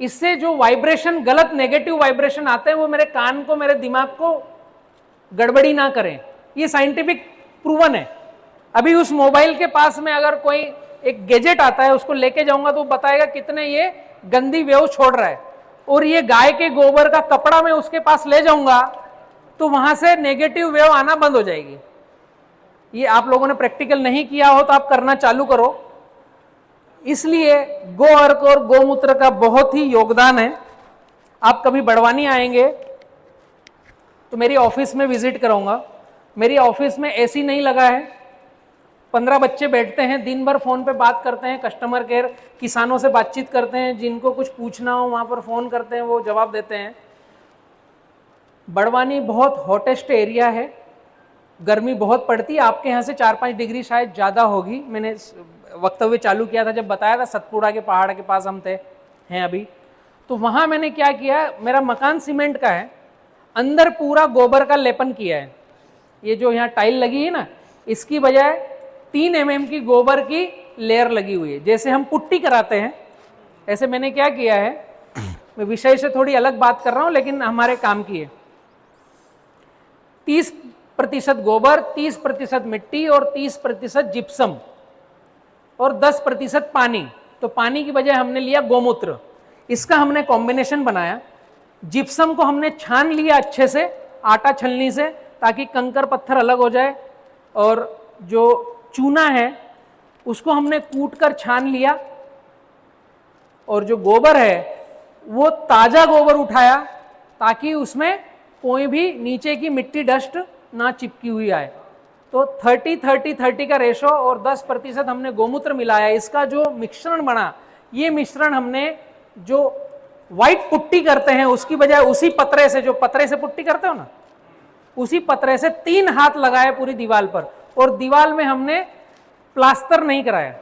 इससे जो वाइब्रेशन, गलत नेगेटिव वाइब्रेशन आते हैं वो मेरे कान को, मेरे दिमाग को गड़बड़ी ना करें। ये साइंटिफिक प्रूवन है। अभी उस मोबाइल के पास में अगर कोई एक गैजेट आता है, उसको लेके जाऊंगा तो बताएगा कितने ये गंदी वेव छोड़ रहा है। और ये गाय के गोबर का कपड़ा मैं उसके पास ले जाऊंगा तो वहां से नेगेटिव वेव आना बंद हो जाएगी। ये आप लोगों ने प्रैक्टिकल नहीं किया हो तो आप करना चालू करो। इसलिए गो अर्क और गोमूत्र का बहुत ही योगदान है। आप कभी बड़वानी आएंगे तो मेरी ऑफिस में विजिट कराऊंगा। मेरी ऑफिस में एसी नहीं लगा है, 15 बच्चे बैठते हैं, दिन भर फोन पे बात करते हैं, कस्टमर केयर, किसानों से बातचीत करते हैं, जिनको कुछ पूछना हो वहां पर फोन करते हैं, वो जवाब देते हैं। बड़वानी बहुत हॉटेस्ट एरिया है, गर्मी बहुत पड़ती है, आपके यहाँ से 4-5 डिग्री शायद ज़्यादा होगी। मैंने वक्तव्य चालू किया था जब बताया था, सतपुड़ा के पहाड़ के पास हम थे, हैं अभी। तो वहाँ मैंने क्या किया, मेरा मकान सीमेंट का है, अंदर पूरा गोबर का लेपन किया है। ये जो यहाँ टाइल लगी है ना, इसकी बजाय 3 mm की गोबर की लेयर लगी हुई है, जैसे हम पुट्टी कराते हैं ऐसे मैंने क्या किया है। मैं विषय से थोड़ी अलग बात कर रहा हूँ लेकिन हमारे काम की है। 30% गोबर, 30% मिट्टी और 30% जिप्सम और 10% पानी। तो पानी की बजाय हमने लिया गोमूत्र, इसका हमने कॉम्बिनेशन बनाया। जिप्सम को हमने छान लिया अच्छे से आटा छलनी से, ताकि कंकर पत्थर अलग हो जाए, और जो चूना है उसको हमने कूट कर छान लिया, और जो गोबर है वो ताजा गोबर उठाया ताकि उसमें कोई भी नीचे की मिट्टी डस्ट ना चिपकी हुई आए। तो 30-30-30 का रेशो और 10% हमने गोमूत्र मिलाया। इसका जो मिश्रण बना, ये मिश्रण हमने जो व्हाइट पुट्टी करते हैं उसकी बजाय उसी पतरे से, जो पतरे से पुट्टी करते हो ना, उसी पतरे से 3 हाथ लगाए पूरी दीवार पर, और दीवार में हमने प्लास्टर नहीं कराया,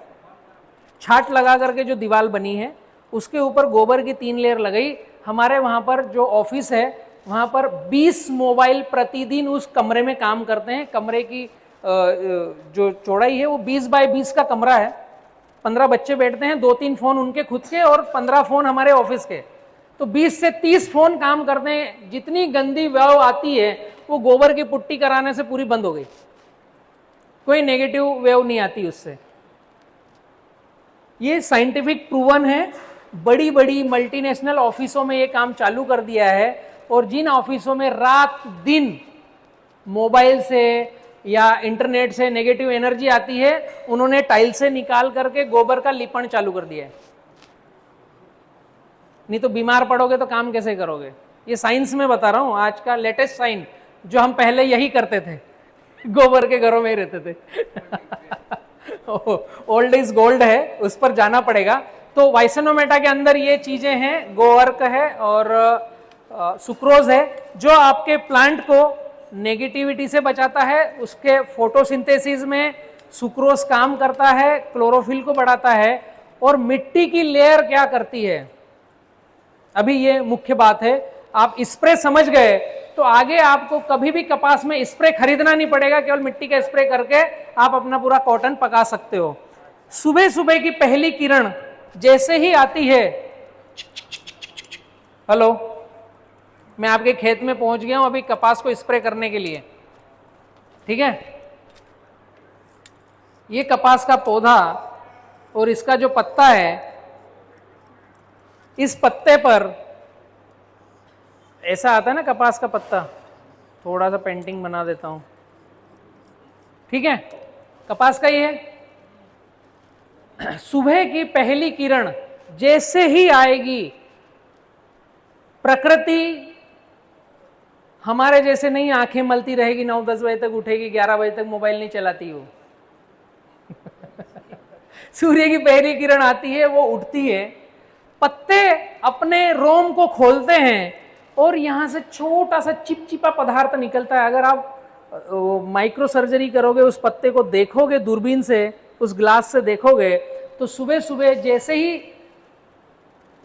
छाट लगा करके जो दीवार बनी है उसके ऊपर गोबर की 3 लेयर लगाई। हमारे वहां पर जो ऑफिस है वहां पर 20 मोबाइल प्रतिदिन उस कमरे में काम करते हैं। कमरे की जो चौड़ाई है वो 20 बाय 20 का कमरा है। 15 बच्चे बैठते हैं, 2-3 फोन उनके खुद के और 15 फोन हमारे ऑफिस के। तो 20 से 30 फोन काम करते हैं। जितनी गंदी वेव आती है वो गोबर की पुट्टी कराने से पूरी बंद हो गई, कोई नेगेटिव वेव नहीं आती उससे। ये साइंटिफिक प्रूवन है। बड़ी बड़ी मल्टीनेशनल ऑफिसों में ये काम चालू कर दिया है, और जिन ऑफिसों में रात दिन मोबाइल से या इंटरनेट से नेगेटिव एनर्जी आती है, उन्होंने टाइल से निकाल करके गोबर का लिपण चालू कर दिया है। नहीं तो बीमार पड़ोगे तो काम कैसे करोगे। ये साइंस में बता रहा हूं, आज का लेटेस्ट साइंस, जो हम पहले यही करते थे, गोबर के घरों में ही रहते थे। ओल्ड इज गोल्ड है, उस पर जाना पड़ेगा। तो वाइसेनोमेटा के अंदर ये चीजें हैं, गो अर्क है और सुक्रोज है, जो आपके प्लांट को नेगेटिविटी से बचाता है, उसके फोटोसिंथेसिस में सुक्रोज काम करता है, क्लोरोफिल को बढ़ाता है। और मिट्टी की लेयर क्या करती है, अभी ये मुख्य बात है। आप स्प्रे समझ गए तो आगे आपको कभी भी कपास में स्प्रे खरीदना नहीं पड़ेगा, केवल मिट्टी का स्प्रे करके आप अपना पूरा कॉटन पका सकते हो। सुबह सुबह की पहली किरण जैसे ही आती है, हेलो, मैं आपके खेत में पहुंच गया हूं अभी कपास को स्प्रे करने के लिए, ठीक है। ये कपास का पौधा और इसका जो पत्ता है, इस पत्ते पर ऐसा आता है ना कपास का पत्ता, थोड़ा सा पेंटिंग बना देता हूं, ठीक है। कपास का ये है, सुबह की पहली किरण जैसे ही आएगी, प्रकृति हमारे जैसे नहीं आंखें मलती रहेगी, 9-10 बजे तक उठेगी, 11 बजे तक मोबाइल नहीं चलाती हो। सूर्य की पहली किरण आती है, वो उठती है, पत्ते अपने रोम को खोलते हैं और यहां से छोटा सा चिपचिपा पदार्थ निकलता है। अगर आप माइक्रो सर्जरी करोगे, उस पत्ते को देखोगे दूरबीन से, उस ग्लास से देखोगे, तो सुबह सुबह जैसे ही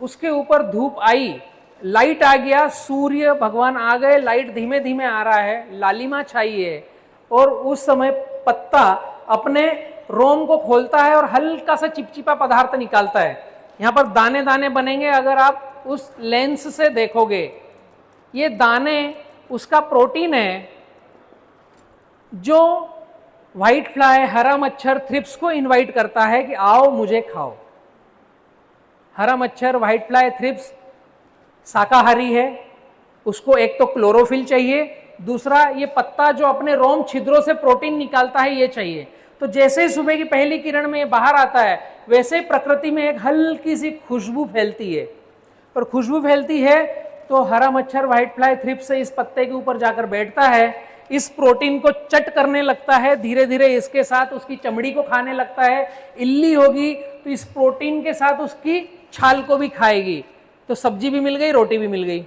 उसके ऊपर धूप आई, लाइट आ गया, सूर्य भगवान आ गए, लाइट धीमे धीमे आ रहा है, लालिमा छाई है, और उस समय पत्ता अपने रोम को खोलता है और हल्का सा चिपचिपा पदार्थ निकालता है। यहां पर दाने दाने बनेंगे, अगर आप उस लेंस से देखोगे, ये दाने उसका प्रोटीन है जो व्हाइट फ्लाई, हरा मच्छर, थ्रिप्स को इनवाइट करता है कि आओ मुझे खाओ। हरा मच्छर, व्हाइट फ्लाई, थ्रिप्स शाकाहारी है, उसको एक तो क्लोरोफिल चाहिए, दूसरा ये पत्ता जो अपने रोम छिद्रों से प्रोटीन निकालता है ये चाहिए। तो जैसे ही सुबह की पहली किरण में ये बाहर आता है, वैसे ही प्रकृति में एक हल्की सी खुशबू फैलती है, और खुशबू फैलती है तो हरा मच्छर, व्हाइट फ्लाई, थ्रिप्स से इस पत्ते के ऊपर जाकर बैठता है, इस प्रोटीन को चट करने लगता है, धीरे धीरे इसके साथ उसकी चमड़ी को खाने लगता है। इल्ली होगी तो इस प्रोटीन के साथ उसकी छाल को भी खाएगी, तो सब्जी भी मिल गई, रोटी भी मिल गई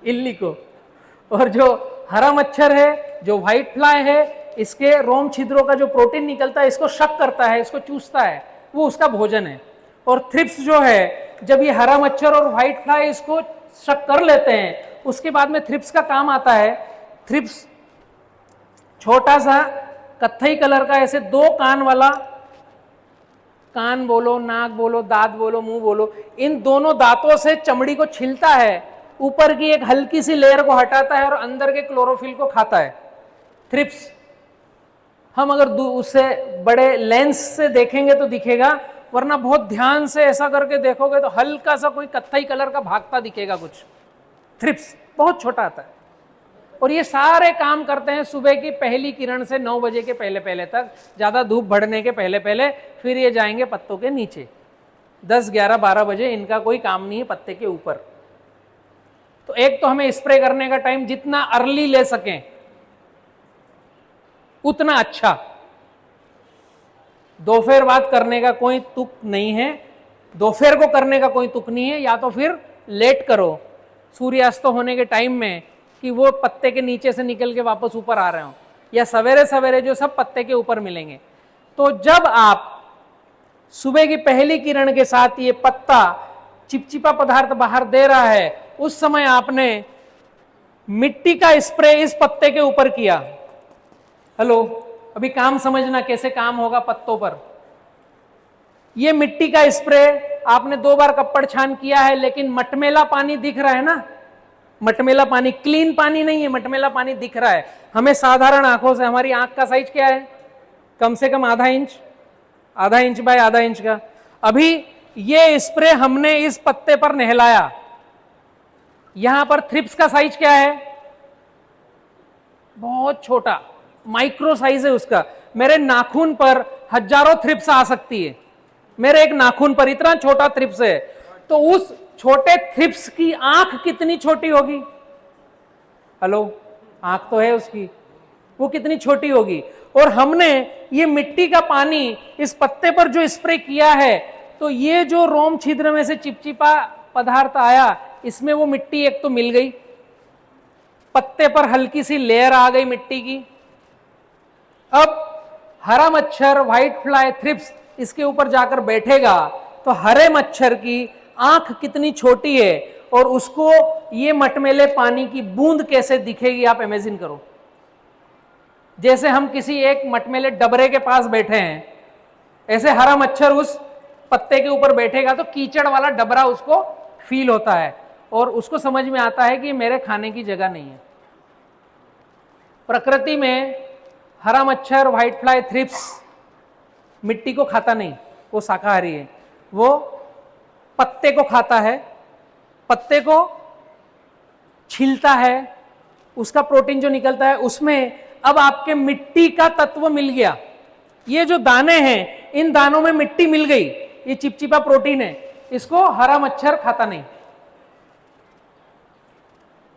इल्ली को। और जो हरा मच्छर है, जो व्हाइट फ्लाई है, इसके रोम छिद्रों का जो प्रोटीन निकलता है, इसको शक करता है, इसको चूसता है, वो उसका भोजन है। और थ्रिप्स जो है, जब ये हरा मच्छर और व्हाइट फ्लाई इसको शक कर लेते हैं, उसके बाद में थ्रिप्स का काम आता है। थ्रिप्स छोटा सा कत्थई कलर का, ऐसे 2 कान वाला, कान बोलो, नाक बोलो, दांत बोलो, मुंह बोलो, इन दोनों दांतों से चमड़ी को छीलता है, ऊपर की एक हल्की सी लेयर को हटाता है और अंदर के क्लोरोफिल को खाता है थ्रिप्स। हम अगर उससे बड़े लेंस से देखेंगे तो दिखेगा, वरना बहुत ध्यान से ऐसा करके देखोगे तो हल्का सा कोई कत्थई कलर का भागता दिखेगा कुछ। थ्रिप्स बहुत छोटा आता है, और ये सारे काम करते हैं सुबह की पहली किरण से 9 बजे के पहले पहले तक, ज्यादा धूप बढ़ने के पहले पहले। फिर ये जाएंगे पत्तों के नीचे, 10, 11, 12 बजे इनका कोई काम नहीं है पत्ते के ऊपर। तो एक तो हमें स्प्रे करने का टाइम जितना अर्ली ले सकें उतना अच्छा। दोपहर बाद करने का कोई तुक नहीं है, दोपहर को करने का कोई तुक नहीं है, या तो फिर लेट करो सूर्यास्त होने के टाइम में कि वो पत्ते के नीचे से निकल के वापस ऊपर आ रहे हो, या सवेरे सवेरे जो सब पत्ते के ऊपर मिलेंगे। तो जब आप सुबह की पहली किरण के साथ ये पत्ता चिपचिपा पदार्थ बाहर दे रहा है, उस समय आपने मिट्टी का स्प्रे इस पत्ते के ऊपर किया। हेलो, अभी काम समझना कैसे काम होगा पत्तों पर। ये मिट्टी का स्प्रे आपने 2 बार कप्पड़ छान किया है, लेकिन मटमेला पानी दिख रहा है ना, मटमेला पानी, क्लीन पानी नहीं है, मटमेला पानी दिख रहा है हमें साधारण आंखों से। हमारी आंख का साइज क्या है, कम से कम आधा इंच बाय आधा इंच का। अभी ये स्प्रे हमने इस पत्ते पर नहलाया, यहां पर थ्रिप्स का साइज क्या है, बहुत छोटा, माइक्रो साइज है उसका। मेरे नाखून पर हजारों थ्रिप्स आ सकती है, मेरे एक नाखून पर इतना छोटा थ्रिप्स है। तो उस छोटे थ्रिप्स की आंख कितनी छोटी होगी। हेलो, आंख तो है उसकी, वो कितनी छोटी होगी। और हमने ये मिट्टी का पानी इस पत्ते पर जो स्प्रे किया है, तो ये जो रोम छिद्र में से चिपचिपा पदार्थ आया, इसमें वो मिट्टी एक तो मिल गई, पत्ते पर हल्की सी लेयर आ गई मिट्टी की। अब हरा मच्छर, व्हाइट फ्लाई, थ्रिप्स इसके ऊपर जाकर बैठेगा तो हरे मच्छर की आंख कितनी छोटी है और उसको ये मटमेले पानी की बूंद कैसे दिखेगी, आप इमेजिन करो। जैसे हम किसी एक मटमेले डबरे के पास बैठे हैं, ऐसे हरा मच्छर उस पत्ते के ऊपर बैठेगा तो कीचड़ वाला डबरा उसको फील होता है और उसको समझ में आता है कि मेरे खाने की जगह नहीं है। प्रकृति में हरा मच्छर, व्हाइट फ्लाई, थ्रिप्स मिट्टी को खाता नहीं, वो शाकाहारी है, वो पत्ते को खाता है, पत्ते को छीलता है, उसका प्रोटीन जो निकलता है उसमें अब आपके मिट्टी का तत्व मिल गया। ये जो दाने हैं इन दानों में मिट्टी मिल गई, ये चिपचिपा प्रोटीन है, इसको हरा मच्छर खाता नहीं।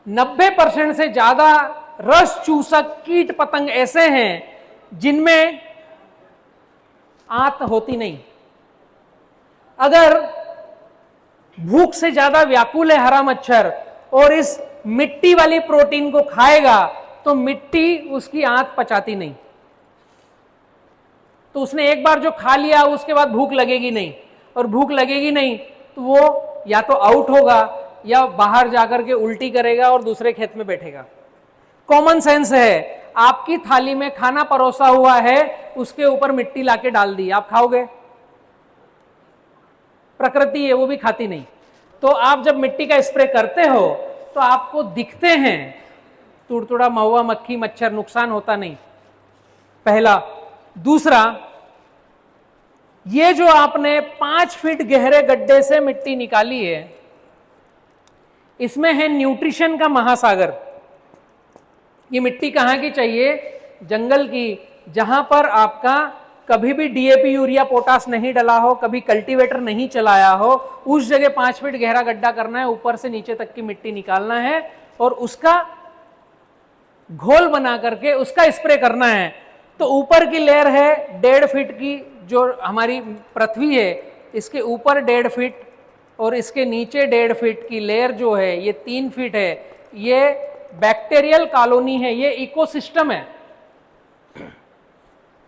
90% से ज्यादा रस चूसक कीट पतंग ऐसे हैं जिनमें आंत होती नहीं। अगर भूख से ज्यादा व्याकुल है हरा मच्छर और इस मिट्टी वाली प्रोटीन को खाएगा तो मिट्टी उसकी आंत पचाती नहीं, तो उसने एक बार जो खा लिया उसके बाद भूख लगेगी नहीं, और भूख लगेगी नहीं तो वो या तो आउट होगा या बाहर जाकर के उल्टी करेगा और दूसरे खेत में बैठेगा। कॉमन सेंस है, आपकी थाली में खाना परोसा हुआ है, उसके ऊपर मिट्टी लाके डाल दी, आप खाओगे? प्रकृति है, वो भी खाती नहीं। तो आप जब मिट्टी का स्प्रे करते हो तो आपको दिखते हैं तुड़तुड़ा, महुआ, मक्खी, मच्छर, नुकसान होता नहीं, पहला। दूसरा, ये जो आपने 5 फीट गहरे गड्ढे से मिट्टी निकाली है, इसमें है न्यूट्रिशन का महासागर। ये मिट्टी कहाँ की चाहिए? जंगल की, जहां पर आपका कभी भी डीएपी, यूरिया, पोटास नहीं डला हो, कभी कल्टीवेटर नहीं चलाया हो, उस जगह 5 फीट गहरा गड्ढा करना है, ऊपर से नीचे तक की मिट्टी निकालना है और उसका घोल बना करके उसका स्प्रे करना है। तो ऊपर की लेयर है 1.5 फीट की, जो हमारी पृथ्वी है, इसके ऊपर 1.5 फीट और इसके नीचे 1.5 फीट की लेयर जो है ये 3 फीट है। ये बैक्टीरियल कॉलोनी है, ये इकोसिस्टम है।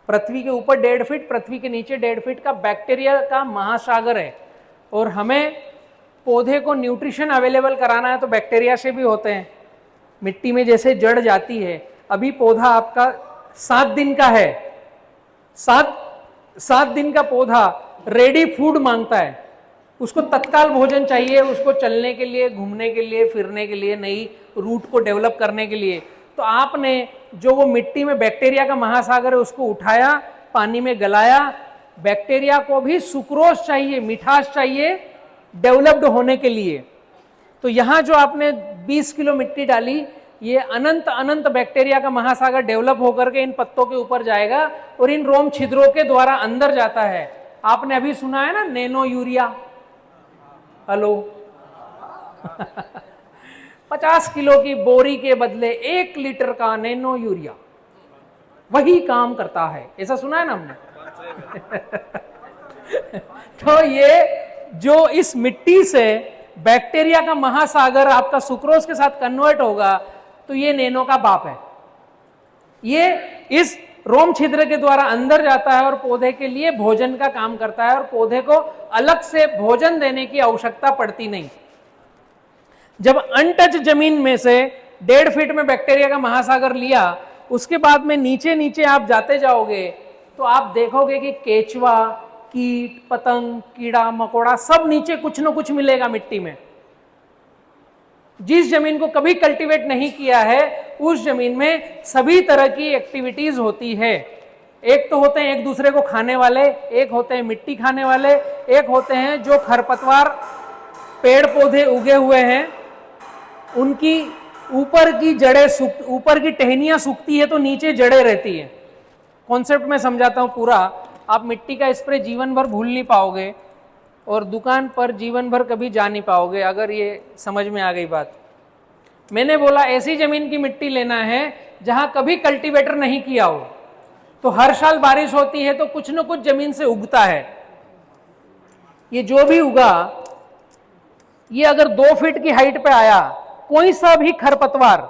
पृथ्वी के ऊपर 1.5 फीट, पृथ्वी के नीचे 1.5 फीट का बैक्टीरिया का महासागर है। और हमें पौधे को न्यूट्रिशन अवेलेबल कराना है तो बैक्टीरिया से भी होते हैं। मिट्टी में जैसे जड़ जाती है, अभी पौधा आपका 7 दिन का है, 7 दिन का पौधा रेडी फूड मांगता है, उसको तत्काल भोजन चाहिए, उसको चलने के लिए, घूमने के लिए, फिरने के लिए, नई रूट को डेवलप करने के लिए। तो आपने जो वो मिट्टी में बैक्टीरिया का महासागर है उसको उठाया, पानी में गलाया। बैक्टीरिया को भी सुक्रोज चाहिए, मिठास चाहिए डेवलप्ड होने के लिए। तो यहां जो आपने 20 किलो मिट्टी डाली, ये अनंत अनंत बैक्टीरिया का महासागर डेवलप होकर के इन पत्तों के ऊपर जाएगा और इन रोम छिद्रों के द्वारा अंदर जाता है। आपने अभी सुना है ना नैनो यूरिया? हेलो 50 किलो की बोरी के बदले 1 लीटर का नैनो यूरिया वही काम करता है, ऐसा सुना है ना हमने? तो ये जो इस मिट्टी से बैक्टीरिया का महासागर आपका सुक्रोज के साथ कन्वर्ट होगा, तो ये नैनो का बाप है। ये इस रोम छिद्र के द्वारा अंदर जाता है और पौधे के लिए भोजन का काम करता है और पौधे को अलग से भोजन देने की आवश्यकता पड़ती नहीं। जब अनटच जमीन में से 1.5 फीट में बैक्टीरिया का महासागर लिया, उसके बाद में नीचे नीचे आप जाते जाओगे तो आप देखोगे कि केचुआ, कीट, पतंग, कीड़ा मकोड़ा सब नीचे कुछ न कुछ मिलेगा मिट्टी में। जिस जमीन को कभी कल्टीवेट नहीं किया है उस जमीन में सभी तरह की एक्टिविटीज होती है। एक तो होते हैं एक दूसरे को खाने वाले, एक होते हैं मिट्टी खाने वाले, एक होते हैं जो खरपतवार पेड़ पौधे उगे हुए हैं उनकी ऊपर की जड़ें ऊपर की टहनियां सूखती है तो नीचे जड़ें रहती है। कॉन्सेप्ट में समझाता हूं पूरा। आप मिट्टी का स्प्रे जीवन भर भूल नहीं पाओगे और दुकान पर जीवन भर कभी जा नहीं पाओगे अगर ये समझ में आ गई बात। मैंने बोला ऐसी जमीन की मिट्टी लेना है जहां कभी कल्टीवेटर नहीं किया हो, तो हर साल बारिश होती है तो कुछ न कुछ जमीन से उगता है। ये जो भी उगा, ये अगर 2 फीट की हाइट पे आया, कोई सा भी खरपतवार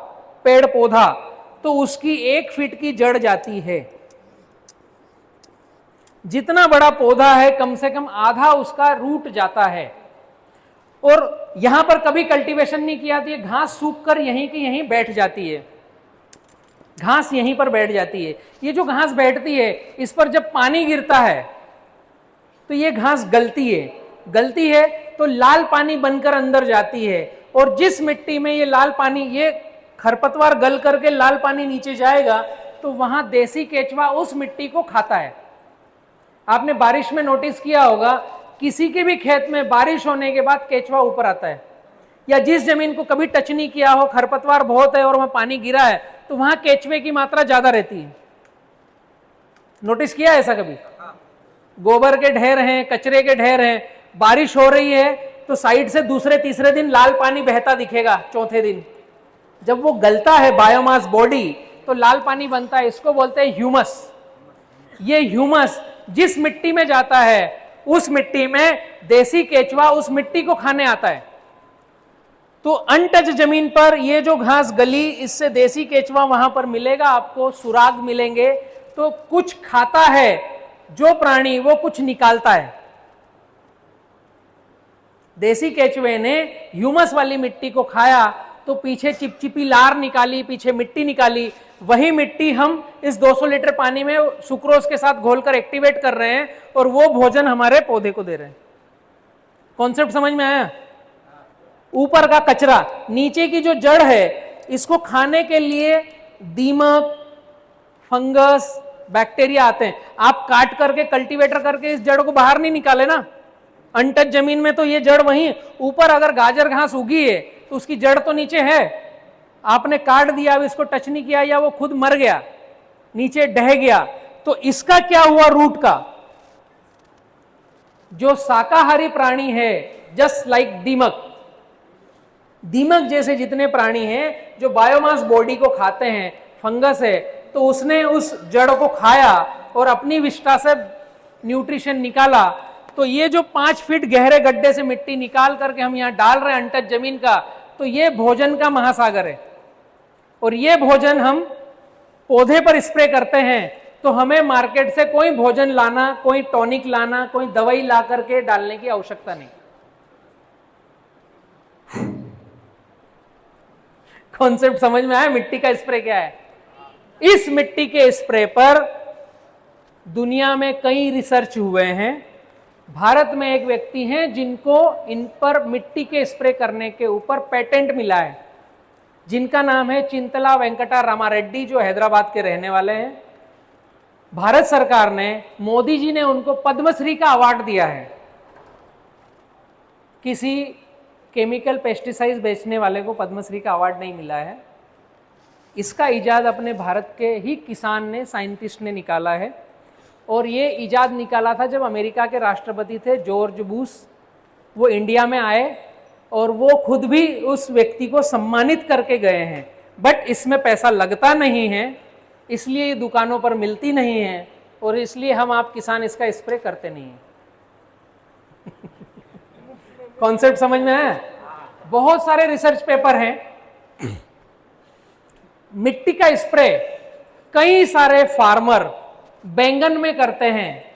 पेड़ पौधा, तो उसकी 1 फीट की जड़ जाती है। जितना बड़ा पौधा है कम से कम आधा उसका रूट जाता है। और यहां पर कभी कल्टीवेशन नहीं किया तो ये घास सूख कर यहीं की यहीं बैठ जाती है, घास यहीं पर बैठ जाती है। ये जो घास बैठती है इस पर जब पानी गिरता है तो ये घास गलती है तो लाल पानी बनकर अंदर जाती है। और जिस मिट्टी में ये लाल पानी, ये खरपतवार गल करके लाल पानी नीचे जाएगा तो वहां देसी केचुआ उस मिट्टी को खाता है। आपने बारिश में नोटिस किया होगा, किसी के भी खेत में बारिश होने के बाद केचुआ ऊपर आता है, या जिस जमीन को कभी टच नहीं किया हो, खरपतवार बहुत है और वहां पानी गिरा है, तो वहां केचुए की मात्रा ज्यादा रहती है। नोटिस किया ऐसा कभी? गोबर के ढेर हैं, कचरे के ढेर हैं, बारिश हो रही है तो साइड से दूसरे तीसरे दिन लाल पानी बहता दिखेगा। चौथे दिन जब वो गलता है बायोमास बॉडी तो लाल पानी बनता है, इसको बोलते हैं ह्यूमस। ये ह्यूमस जिस मिट्टी में जाता है उस मिट्टी में देसी केचुआ उस मिट्टी को खाने आता है। तो अनटच जमीन पर ये जो घास गली, इससे देसी केचुआ वहां पर मिलेगा, आपको सुराग मिलेंगे। तो कुछ खाता है जो प्राणी, वो कुछ निकालता है। देसी केचुए ने ह्यूमस वाली मिट्टी को खाया तो पीछे चिपचिपी लार निकाली, पीछे मिट्टी निकाली। वही मिट्टी हम इस 200 लीटर पानी में सुक्रोज के साथ घोलकर एक्टिवेट कर रहे हैं और वो भोजन हमारे पौधे को दे रहे हैं। कॉन्सेप्ट समझ में आया? ऊपर का कचरा, नीचे की जो जड़ है, इसको खाने के लिए दीमक, फंगस, बैक्टीरिया आते हैं। आप काट करके कल्टीवेटर करके इस जड़ को बाहर नहीं निकाले ना। अनटच जमीन में तो ये जड़ वहीं ऊपर, अगर गाजर घास उगी है तो उसकी जड़ तो नीचे है, आपने काट दिया, अब इसको टच नहीं किया या वो खुद मर गया, नीचे ढह गया। तो इसका क्या हुआ रूट का? जो शाकाहारी प्राणी है, जस्ट लाइक दीमक जैसे जितने प्राणी हैं जो बायोमास बॉडी को खाते हैं, फंगस है, तो उसने उस जड़ को खाया और अपनी विष्ठा से न्यूट्रिशन निकाला। तो ये जो 5 फीट गहरे गड्ढे से मिट्टी निकाल करके हम यहां डाल रहे हैं अनटच जमीन का, तो ये भोजन का महासागर है। और ये भोजन हम पौधे पर स्प्रे करते हैं तो हमें मार्केट से कोई भोजन लाना, कोई टॉनिक लाना, कोई दवाई ला करके डालने की आवश्यकता नहीं। कॉन्सेप्ट समझ में आया? मिट्टी का स्प्रे क्या है? इस मिट्टी के स्प्रे पर दुनिया में कई रिसर्च हुए हैं। भारत में एक व्यक्ति हैं जिनको इन पर मिट्टी के स्प्रे करने के ऊपर पेटेंट मिला है, जिनका नाम है चिंतला वेंकटा रामारेड्डी, जो हैदराबाद के रहने वाले हैं। भारत सरकार ने, मोदी जी ने उनको पद्मश्री का अवार्ड दिया है। किसी केमिकल पेस्टिसाइड बेचने वाले को पद्मश्री का अवार्ड नहीं मिला है। इसका इजाद अपने भारत के ही किसान ने, साइंटिस्ट ने निकाला है। और ये इजाद निकाला था जब अमेरिका के राष्ट्रपति थे जॉर्ज बुश, वो इंडिया में आए और वो खुद भी उस व्यक्ति को सम्मानित करके गए हैं। बट इसमें पैसा लगता नहीं है, इसलिए ये दुकानों पर मिलती नहीं है और इसलिए हम आप किसान इसका स्प्रे करते नहीं हैं। कॉन्सेप्ट समझ में आया? बहुत सारे रिसर्च पेपर हैं। मिट्टी का स्प्रे कई सारे फार्मर बैंगन में करते हैं।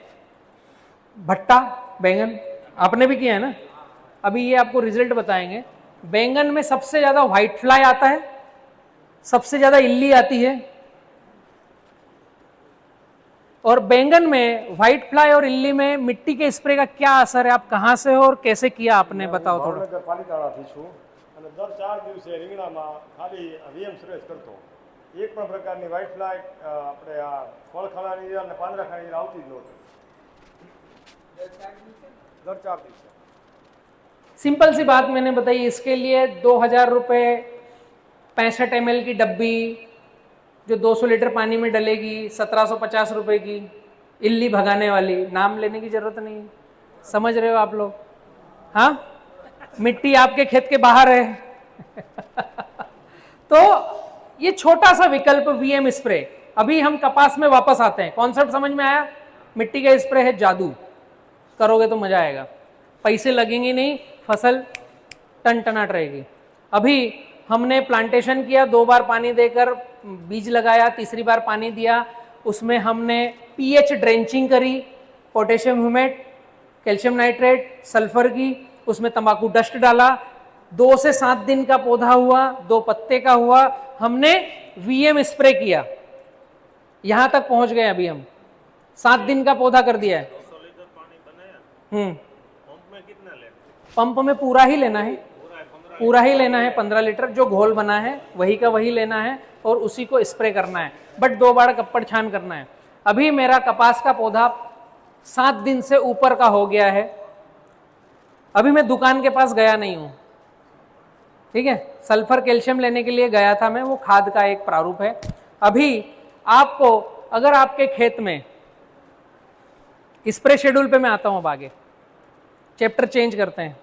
भट्टा बैंगन आपने भी किया है ना? अभी ये आपको रिजल्ट बताएंगे। बैंगन में सबसे ज्यादा व्हाइट फ्लाई आता है, सबसे ज्यादा इल्ली आती है। और बैंगन में व्हाइट फ्लाई और इल्ली में मिट्टी के स्प्रे का क्या असर है? आप कहां से हो और कैसे किया आपने, बताओ थोड़ा। પાલીતાણાથી છું અને દર 4 દિવસે રીંગણામાં ખાલી વીએમ સ્પ્રે કરતો. એક પણ પ્રકારની વ્હાઇટ ફ્લાય આપણે આ ફળખાણાની અને પાંદડાખાની આવતી જ નહોતી. દર 4 દિવસે. सिंपल सी बात मैंने बताई। इसके लिए 2000 रुपये 65 ml की डब्बी जो 200 लीटर पानी में डलेगी, 1750 रुपए की इल्ली भगाने वाली। नाम लेने की जरूरत नहीं, समझ रहे हो आप लोग? हाँ, मिट्टी आपके खेत के बाहर है। तो ये छोटा सा विकल्प वीएम स्प्रे। अभी हम कपास में वापस आते हैं। कॉन्सेप्ट समझ में आया? मिट्टी का स्प्रे है जादू, करोगे तो मजा आएगा, पैसे लगेंगे नहीं, फसल टन टनाट रहेगी। अभी हमने प्लांटेशन किया, 2 बार पानी देकर बीज लगाया, तीसरी बार पानी दिया, उसमें हमने पीएच ड्रेंचिंग करी, potassium humate, calcium nitrate, sulphur की, उसमें तंबाकू डस्ट डाला, 2 से 7 दिन का पौधा हुआ, 2 पत्ते का हुआ, हमने वीएम स्प्रे किया, यहां तक पहुंच गए अभी हम 7 दिन का पौधा कर दिया है। 200 लीटर पानी बनाया, पंप में कितना ले? पंप में पूरा ही लेना है, पूरा ही लेना है, 15 लीटर जो घोल बना है वही का वही लेना है और उसी को स्प्रे करना है, बट 2 बार कप्पड़ छान करना है। अभी मेरा कपास का पौधा 7 दिन से ऊपर का हो गया है, अभी मैं दुकान के पास गया नहीं हूं, ठीक है, सल्फर कैल्शियम लेने के लिए गया था मैं, वो खाद का एक प्रारूप है। अभी आपको अगर आपके खेत में स्प्रे शेड्यूल पे मैं आता हूं, अब आगे चैप्टर चेंज करते हैं।